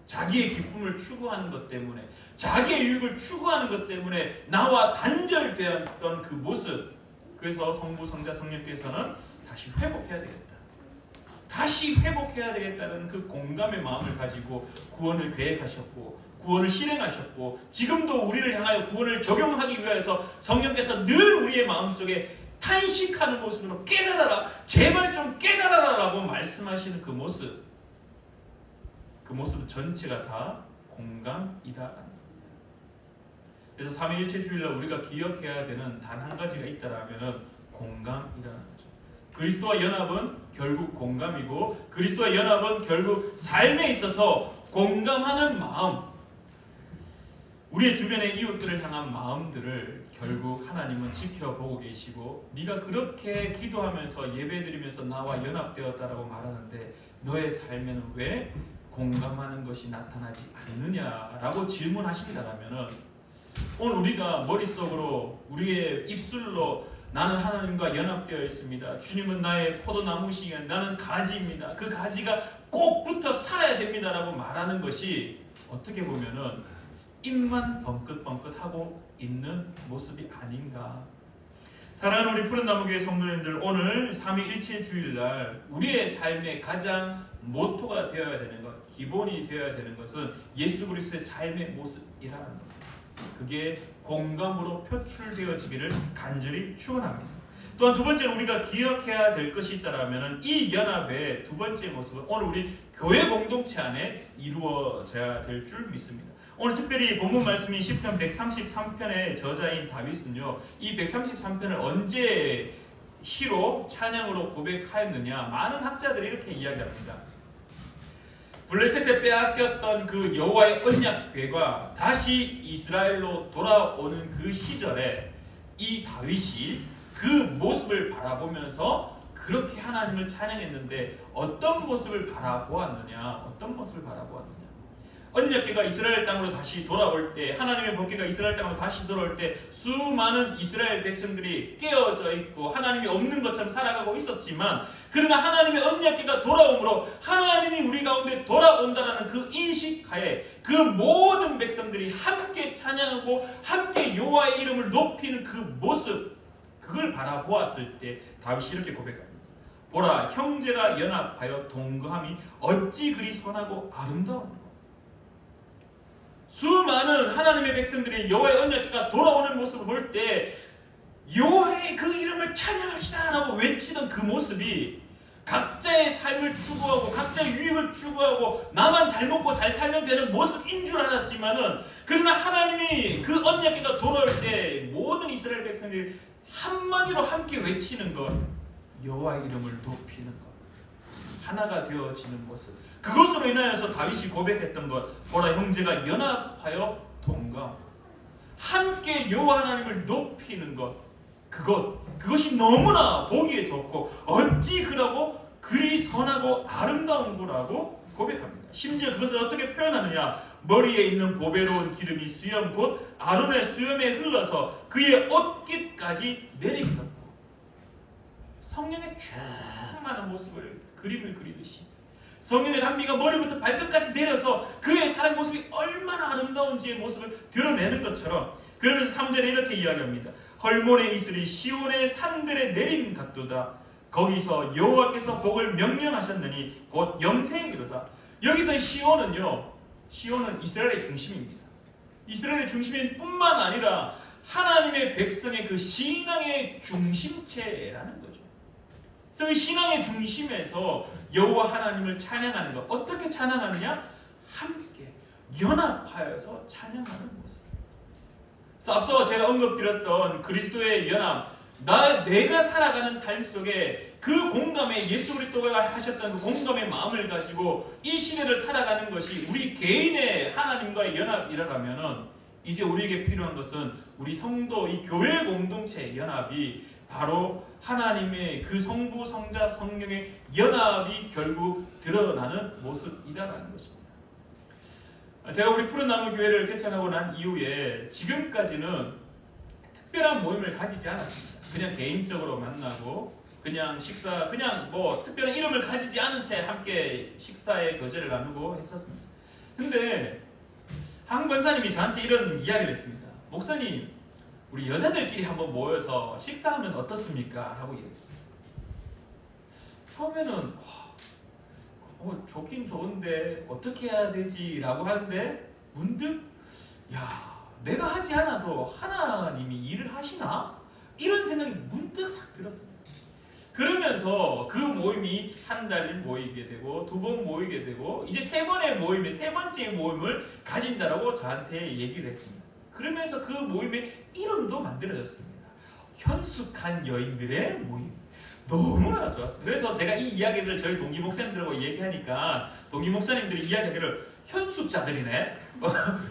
자기의 기쁨을 추구하는 것 때문에, 자기의 유익을 추구하는 것 때문에 나와 단절되었던 그 모습, 그래서 성부, 성자, 성령께서는 다시 회복해야 되겠다. 다시 회복해야 되겠다는 그 공감의 마음을 가지고 구원을 계획하셨고 구원을 실행하셨고 지금도 우리를 향하여 구원을 적용하기 위해서 성령께서 늘 우리의 마음속에 탄식하는 모습으로 깨달아라, 제발 좀 깨달아라 라고 말씀하시는 그 모습 전체가 다 공감이다. 그래서 삼위일체 주일날 우리가 기억해야 되는 단 한 가지가 있다라면 공감이라는 거죠. 그리스도와 연합은 결국 공감이고 그리스도와 연합은 결국 삶에 있어서 공감하는 마음, 우리의 주변의 이웃들을 향한 마음들을 결국 하나님은 지켜보고 계시고 네가 그렇게 기도하면서 예배드리면서 나와 연합되었다라고 말하는데 너의 삶에는 왜 공감하는 것이 나타나지 않느냐라고 질문하신다라면 오늘 우리가 머릿속으로 우리의 입술로 나는 하나님과 연합되어 있습니다. 주님은 나의 포도나무시기에 나는 가지입니다. 그 가지가 꼭 붙어 살아야 됩니다라고 말하는 것이 어떻게 보면은 입만 벙긋벙긋하고 있는 모습이 아닌가. 사랑하는 우리 푸른나무교회 성도님들, 오늘 삼위일체 주일날 우리의 삶의 가장 모토가 되어야 되는 것, 기본이 되어야 되는 것은 예수 그리스도의 삶의 모습이라는 것. 그게 공감으로 표출되어지기를 간절히 축원합니다. 또한 두 번째로 우리가 기억해야 될 것이 있다라면 이 연합의 두 번째 모습은 오늘 우리 교회 공동체 안에 이루어져야 될 줄 믿습니다. 오늘 특별히 본문 말씀인 시편 133편의 저자인 다윗은요, 이 133편을 언제 시로 찬양으로 고백하였느냐, 많은 학자들이 이렇게 이야기합니다. 블레셋에 빼앗겼던 그 여호와의 언약궤가 다시 이스라엘로 돌아오는 그 시절에 이 다윗이 그 모습을 바라보면서 그렇게 하나님을 찬양했는데 어떤 모습을 바라보았느냐? 언약궤가 이스라엘 땅으로 다시 돌아올 때, 하나님의 법궤가 이스라엘 땅으로 다시 돌아올 때 수많은 이스라엘 백성들이 깨어져 있고 하나님이 없는 것처럼 살아가고 있었지만, 그러나 하나님의 언약궤가 돌아오므로 하나님이 우리 가운데 돌아온다라는 그 인식하에 그 모든 백성들이 함께 찬양하고 함께 여호와의 이름을 높이는 그 모습, 그걸 바라보았을 때 다윗이 이렇게 고백합니다. 보라, 형제가 연합하여 동거함이 어찌 그리 선하고 아름다운가. 수많은 하나님의 백성들이 여호와의 언약궤가 돌아오는 모습을 볼 때 여호와의 그 이름을 찬양합시다 라고 외치던 그 모습이 각자의 삶을 추구하고 각자의 유익을 추구하고 나만 잘 먹고 잘 살면 되는 모습인 줄 알았지만은, 그러나 하나님이 그 언약궤가 돌아올 때 모든 이스라엘 백성들이 한마디로 함께 외치는 것, 여호와의 이름을 높이는 것, 하나가 되어지는 모습, 그것으로 인하여서 다윗이 고백했던 것, 보라 형제가 연합하여 동감, 함께 여호와 하나님을 높이는 것, 그것이 너무나 보기에 좋고 어찌 그리 선하고 아름다운 거라고 고백합니다. 심지어 그것을 어떻게 표현하느냐, 머리에 있는 보배로운 기름이 수염 곧 아론의 수염에 흘러서 그의 옷깃까지 내리기도 하고, 성령의 충만한 모습을 그림을 그리듯이 성령의 단비가 머리부터 발끝까지 내려서 그의 사랑 모습이 얼마나 아름다운지의 모습을 드러내는 것처럼, 그러면서 3절에 이렇게 이야기합니다. 헐몬의 이슬이 시온의 산들에 내림 같도다. 거기서 여호와께서 복을 명령하셨느니 곧 영생이로다. 여기서의 시온은 이스라엘의 중심입니다. 이스라엘의 중심인 뿐만 아니라 하나님의 백성의 그 신앙의 중심체라는 거죠. 그래서 이 신앙의 중심에서 여호와 하나님을 찬양하는 것, 어떻게 찬양하느냐? 함께 연합하여서 찬양하는 모습. 그래서 앞서 제가 언급드렸던 그리스도의 연합, 내가 살아가는 삶 속에 그 공감에, 예수 그리스도가 하셨던 그 공감의 마음을 가지고 이 시대를 살아가는 것이 우리 개인의 하나님과의 연합이라면은, 이제 우리에게 필요한 것은 우리 성도, 이 교회 공동체의 연합이 바로 하나님의 그 성부, 성자, 성령의 연합이 결국 드러나는 모습이라는 것입니다. 제가 우리 푸른나무 교회를 개척하고 난 이후에 지금까지는 특별한 모임을 가지지 않았습니다. 그냥 개인적으로 만나고 그냥 식사, 그냥 뭐 특별한 이름을 가지지 않은 채 함께 식사의 교제를 나누고 했었습니다. 근데 한 권사님이 저한테 이런 이야기를 했습니다. 목사님, 우리 여자들끼리 한번 모여서 식사하면 어떻습니까? 라고 얘기했어요. 처음에는 좋긴 좋은데 어떻게 해야 되지? 라고 하는데 문득 야, 내가 하지 않아도 하나님이 일을 하시나? 이런 생각이 문득 싹 들었습니다. 그러면서 그 모임이 한 달 모이게 되고 두 번 모이게 되고 이제 세 번째 모임을 가진다라고 저한테 얘기를 했습니다. 그러면서 그 모임의 이름도 만들어졌습니다. 현숙한 여인들의 모임. 너무나 좋았습니다. 그래서 제가 이 이야기를 저희 동기 목사님들하고 얘기하니까 동기 목사님들이 이야기하기를 현숙자들이네,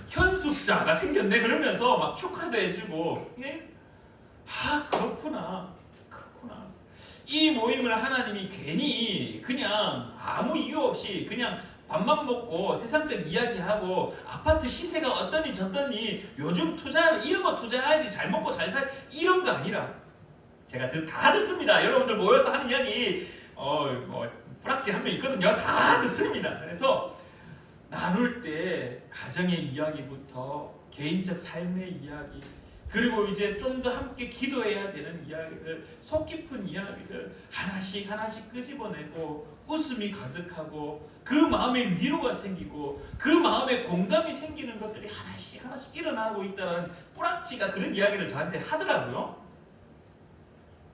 현숙자가 생겼네 그러면서 막 축하도 해주고, 예? 그렇구나. 이 모임을 하나님이 괜히 그냥 아무 이유 없이 그냥 밥만 먹고 세상적 이야기하고 아파트 시세가 어떠니 저떠니 요즘 이런 거 투자해야지 잘 먹고 잘 살 이런 거 아니라 제가 다 듣습니다. 여러분들 모여서 하는 이야기 뿌락지 한 명 있거든요. 다 듣습니다. 그래서 나눌 때 가정의 이야기부터 개인적 삶의 이야기 그리고 이제 좀 더 함께 기도해야 되는 이야기들, 속 깊은 이야기들 하나씩 끄집어내고 웃음이 가득하고 그 마음에 위로가 생기고 그 마음에 공감이 생기는 것들이 하나씩 일어나고 있다는 뿌락지가 그런 이야기를 저한테 하더라고요.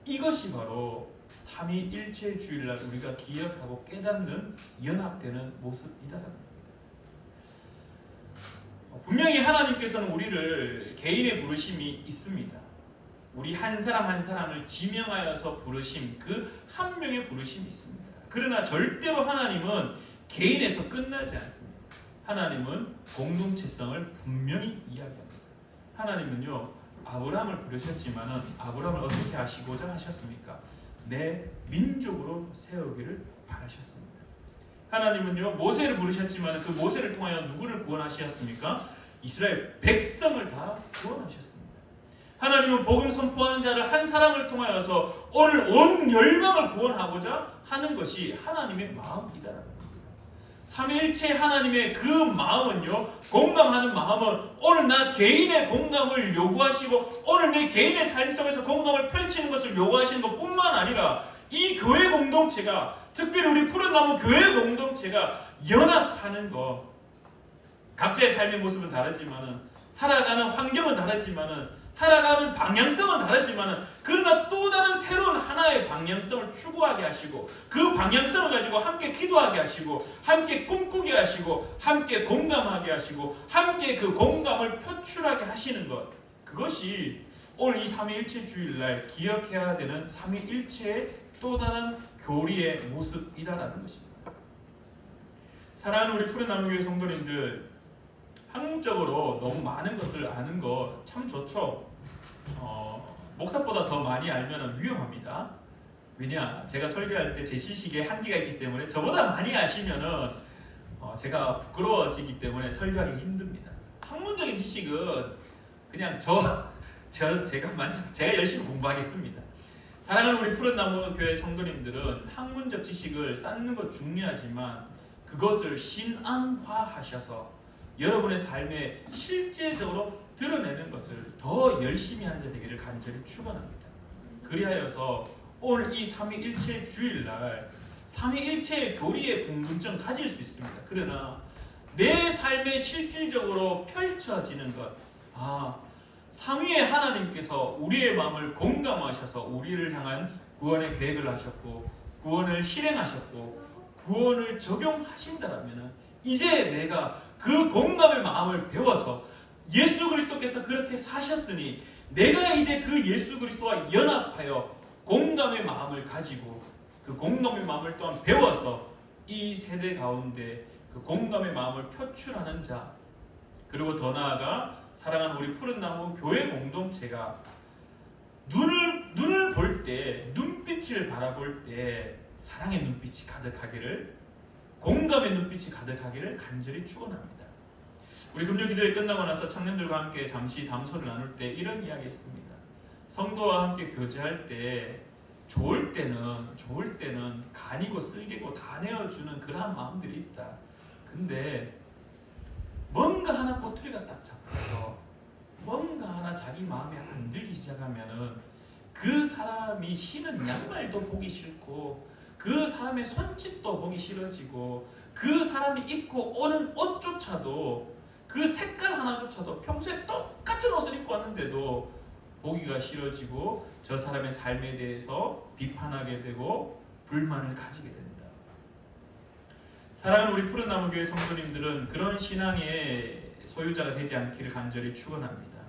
이것이 바로 삼위일체 주일날 우리가 기억하고 깨닫는 연합되는 모습이다라는 겁니다. 분명히 하나님께서는 우리를 개인의 부르심이 있습니다. 우리 한 사람 한 사람을 지명하여서 부르심, 그 한 명의 부르심이 있습니다. 그러나 절대로 하나님은 개인에서 끝나지 않습니다. 하나님은 공동체성을 분명히 이야기합니다. 하나님은요, 아브라함을 부르셨지만은 아브라함을 어떻게 하시고자 하셨습니까? 내 민족으로 세우기를 바라셨습니다. 하나님은요, 모세를 부르셨지만 그 모세를 통하여 누구를 구원하셨습니까? 이스라엘 백성을 다 구원하셨습니다. 하나님은 복음 선포하는 자를 한 사람을 통하여서 오늘 온 열방을 구원하고자 하는 것이 하나님의 마음이다라는 겁니다. 삼위일체 하나님의 그 마음은요, 공감하는 마음은 오늘 나 개인의 공감을 요구하시고 오늘 내 개인의 삶 속에서 공감을 펼치는 것을 요구하시는 것뿐만 아니라 이 교회 공동체가, 특별히 우리 푸른나무 교회 공동체가 연합하는 것, 각자의 삶의 모습은 다르지만은, 살아가는 환경은 다르지만은, 살아가는 방향성은 다르지만은, 그러나 또 다른 새로운 하나의 방향성을 추구하게 하시고, 그 방향성을 가지고 함께 기도하게 하시고, 함께 꿈꾸게 하시고, 함께 공감하게 하시고, 함께 그 공감을 표출하게 하시는 것, 그것이 오늘 이 삼위일체 주일날 기억해야 되는 삼위일체의 또 다른 교리의 모습이다라는 것입니다. 사랑하는 우리 푸른나무교회 성도님들, 학문적으로 너무 많은 것을 아는 거 참 좋죠. 목사보다 더 많이 알면 위험합니다. 왜냐? 제가 설교할 때 제 지식에 한계가 있기 때문에 저보다 많이 아시면은 제가 부끄러워지기 때문에 설교하기 힘듭니다. 학문적인 지식은 그냥 제가 열심히 공부하겠습니다. 사랑하는 우리 푸른나무 교회 성도님들은 학문적 지식을 쌓는 것 중요하지만 그것을 신앙화하셔서 여러분의 삶에 실제적으로 드러내는 것을 더 열심히 하는 자 되기를 간절히 축원합니다. 그리하여서 오늘 이 삼위일체 주일날 삼위일체의 교리의 궁금증 가질 수 있습니다. 그러나 내 삶에 실질적으로 펼쳐지는 것, 삼위의 하나님께서 우리의 마음을 공감하셔서 우리를 향한 구원의 계획을 하셨고 구원을 실행하셨고 구원을 적용하신다라면 이제 내가 그 공감의 마음을 배워서 예수 그리스도께서 그렇게 사셨으니 내가 이제 그 예수 그리스도와 연합하여 공감의 마음을 가지고 그 공감의 마음을 또한 배워서 이 세대 가운데 그 공감의 마음을 표출하는 자, 그리고 더 나아가 사랑하는 우리 푸른나무 교회 공동체가 눈을 볼 때, 눈빛을 바라볼 때 사랑의 눈빛이 가득하기를, 공감의 눈빛이 가득하기를 간절히 축원합니다. 우리 금요기도회 끝나고 나서 청년들과 함께 잠시 담소를 나눌 때 이런 이야기 했습니다. 성도와 함께 교제할 때 좋을 때는 간이고 쓸개고 다 내어주는 그러한 마음들이 있다. 근데 뭔가 하나 꼬투리가 딱 잡혀서 뭔가 하나 자기 마음에 안 들기 시작하면은 그 사람이 신은 양말도 보기 싫고 그 사람의 손짓도 보기 싫어지고 그 사람이 입고 오는 옷조차도 그 색깔 하나조차도 평소에 똑같은 옷을 입고 왔는데도 보기가 싫어지고 저 사람의 삶에 대해서 비판하게 되고 불만을 가지게 됩니다. 사랑하는 우리 푸른 나무 교회 성도님들은 그런 신앙의 소유자가 되지 않기를 간절히 축원합니다.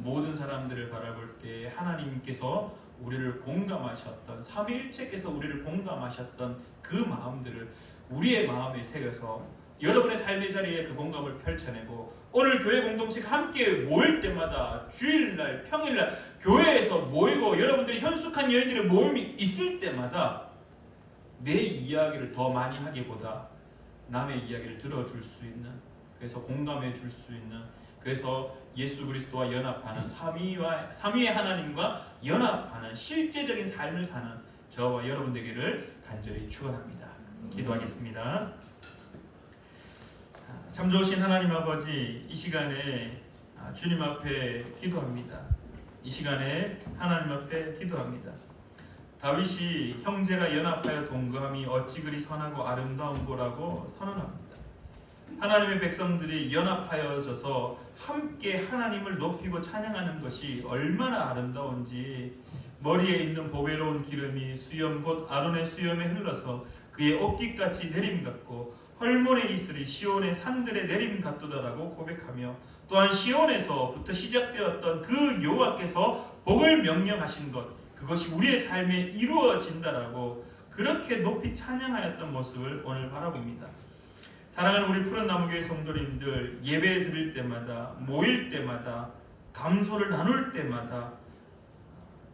모든 사람들을 바라볼 때 하나님께서 우리를 공감하셨던 삼위일체께서 우리를 공감하셨던 그 마음들을 우리의 마음에 새겨서 여러분의 삶의 자리에 그 공감을 펼쳐내고 오늘 교회 공동체가 함께 모일 때마다 주일날, 평일날 교회에서 모이고 여러분들이 현숙한 여인들의 모임이 있을 때마다 내 이야기를 더 많이 하기보다 남의 이야기를 들어줄 수 있는, 그래서 공감해 줄 수 있는, 그래서 예수 그리스도와 연합하는 삼위의 하나님과 연합하는 실제적인 삶을 사는 저와 여러분 되기를 간절히 축원합니다. 기도하겠습니다. 참 좋으신 하나님 아버지, 이 시간에 주님 앞에 기도합니다. 이 시간에 하나님 앞에 기도합니다. 다윗이 형제가 연합하여 동거함이 어찌 그리 선하고 아름다운 거라고 선언합니다. 하나님의 백성들이 연합하여져서 함께 하나님을 높이고 찬양하는 것이 얼마나 아름다운지, 머리에 있는 보배로운 기름이 수염 곧 아론의 수염에 흘러서 그의 옷깃같이 내림 같고 헐몬의 이슬이 시온의 산들에 내림 같도다라고 고백하며, 또한 시온에서부터 시작되었던 그 여호와께서 복을 명령하신 것, 그것이 우리의 삶에 이루어진다라고 그렇게 높이 찬양하였던 모습을 오늘 바라봅니다. 사랑하는 우리 푸른 나무교회 성도님들, 예배 드릴 때마다, 모일 때마다, 담소를 나눌 때마다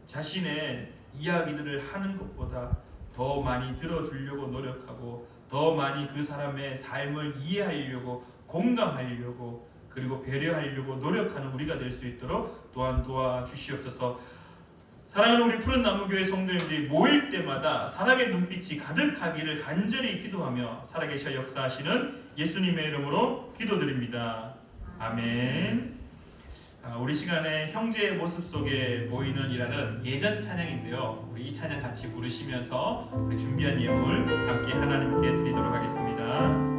자신의 이야기들을 하는 것보다 더 많이 들어주려고 노력하고 더 많이 그 사람의 삶을 이해하려고, 공감하려고, 그리고 배려하려고 노력하는 우리가 될 수 있도록 또한 도와주시옵소서. 사랑하는 우리 푸른 나무교회 성도님들이 모일 때마다 사랑의 눈빛이 가득하기를 간절히 기도하며 살아계셔 역사하시는 예수님의 이름으로 기도드립니다. 아멘. 우리 시간에 형제의 모습 속에 모이는 이라는 예전 찬양인데요, 우리 이 찬양 같이 부르시면서 우리 준비한 예물 함께 하나님께 드리도록 하겠습니다.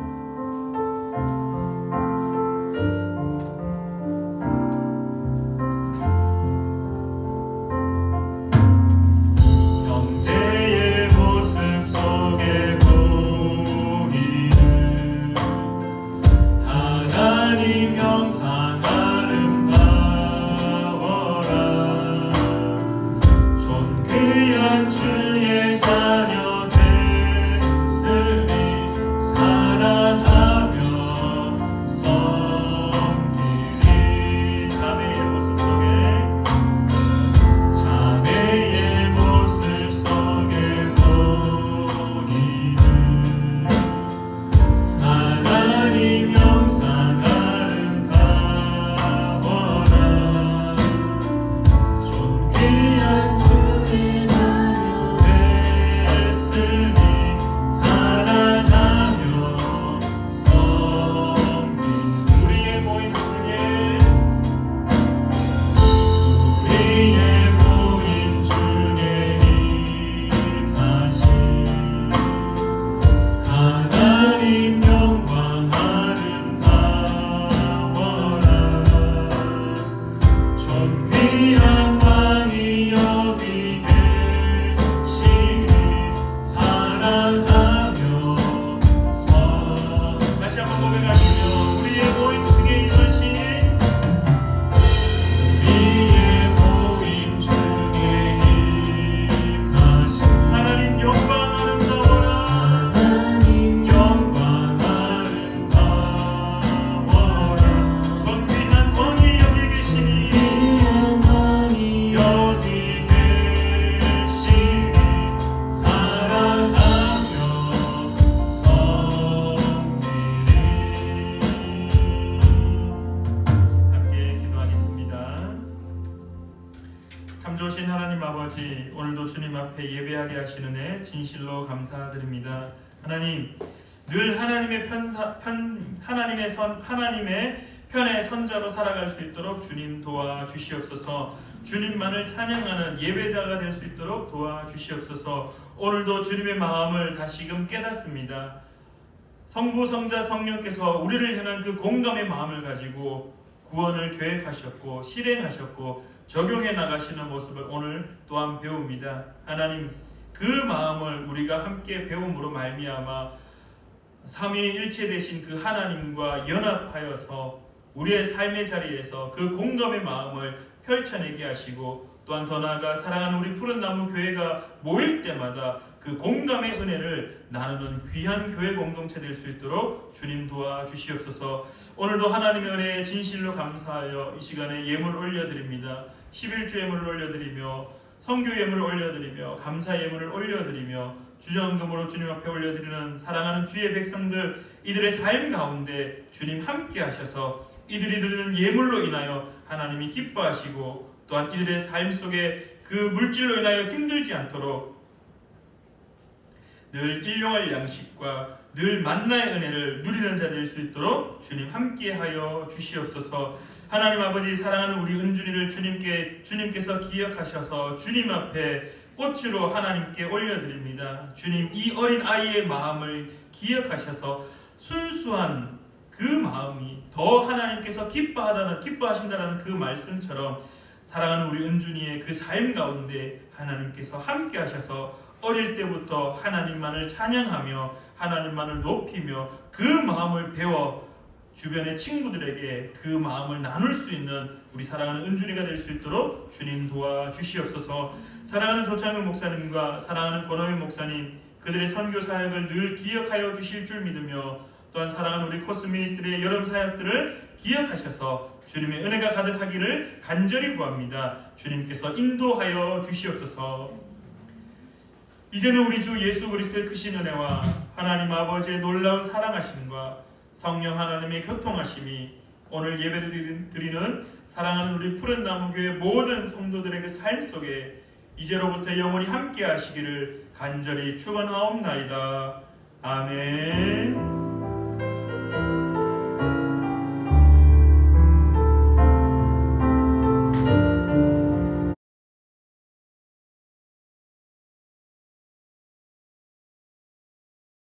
오늘도 주님 앞에 예배하게 하시는 애 진실로 감사드립니다. 하나님, 늘 하나님의 하나님의 편의 선자로 살아갈 수 있도록 주님 도와주시옵소서. 주님만을 찬양하는 예배자가 될 수 있도록 도와주시옵소서. 오늘도 주님의 마음을 다시금 깨닫습니다. 성부, 성자, 성령께서 우리를 향한 그 공감의 마음을 가지고 구원을 계획하셨고 실행하셨고 적용해 나가시는 모습을 오늘 또한 배웁니다. 하나님, 그 마음을 우리가 함께 배움으로 말미암아 삼위일체 되신 그 하나님과 연합하여서 우리의 삶의 자리에서 그 공감의 마음을 펼쳐내게 하시고, 또한 더 나아가 사랑하는 우리 푸른나무 교회가 모일 때마다 그 공감의 은혜를 나누는 귀한 교회 공동체 될 수 있도록 주님 도와주시옵소서. 오늘도 하나님의 은혜에 진실로 감사하여 이 시간에 예물 올려드립니다. 11주 예물을 올려드리며 성교 예물을 올려드리며 감사 예물을 올려드리며 주정금으로 주님 앞에 올려드리는 사랑하는 주의 백성들, 이들의 삶 가운데 주님 함께 하셔서 이들이 드리는 예물로 인하여 하나님이 기뻐하시고, 또한 이들의 삶 속에 그 물질로 인하여 힘들지 않도록 늘 일용할 양식과 늘 만나의 은혜를 누리는 자 될 수 있도록 주님 함께하여 주시옵소서. 하나님 아버지, 사랑하는 우리 은준이를 주님께서 기억하셔서 주님 앞에 꽃으로 하나님께 올려드립니다. 주님, 이 어린 아이의 마음을 기억하셔서 순수한 그 마음이 더 하나님께서 기뻐하신다는 그 말씀처럼 사랑하는 우리 은준이의 그 삶 가운데 하나님께서 함께 하셔서 어릴 때부터 하나님만을 찬양하며 하나님만을 높이며 그 마음을 배워 주변의 친구들에게 그 마음을 나눌 수 있는 우리 사랑하는 은준이가 될 수 있도록 주님 도와주시옵소서. 사랑하는 조창근 목사님과 사랑하는 권호윤 목사님, 그들의 선교 사역을 늘 기억하여 주실 줄 믿으며, 또한 사랑하는 우리 코스 미니스트리의 여름 사역들을 기억하셔서 주님의 은혜가 가득하기를 간절히 구합니다. 주님께서 인도하여 주시옵소서. 이제는 우리 주 예수 그리스도의 크신 은혜와 하나님 아버지의 놀라운 사랑하심과 성령 하나님의 교통하심이 오늘 예배를 드리는 사랑하는 우리 푸른나무 교회 모든 성도들의 그 삶 속에 이제로부터 영원히 함께 하시기를 간절히 축원하옵나이다. 아멘.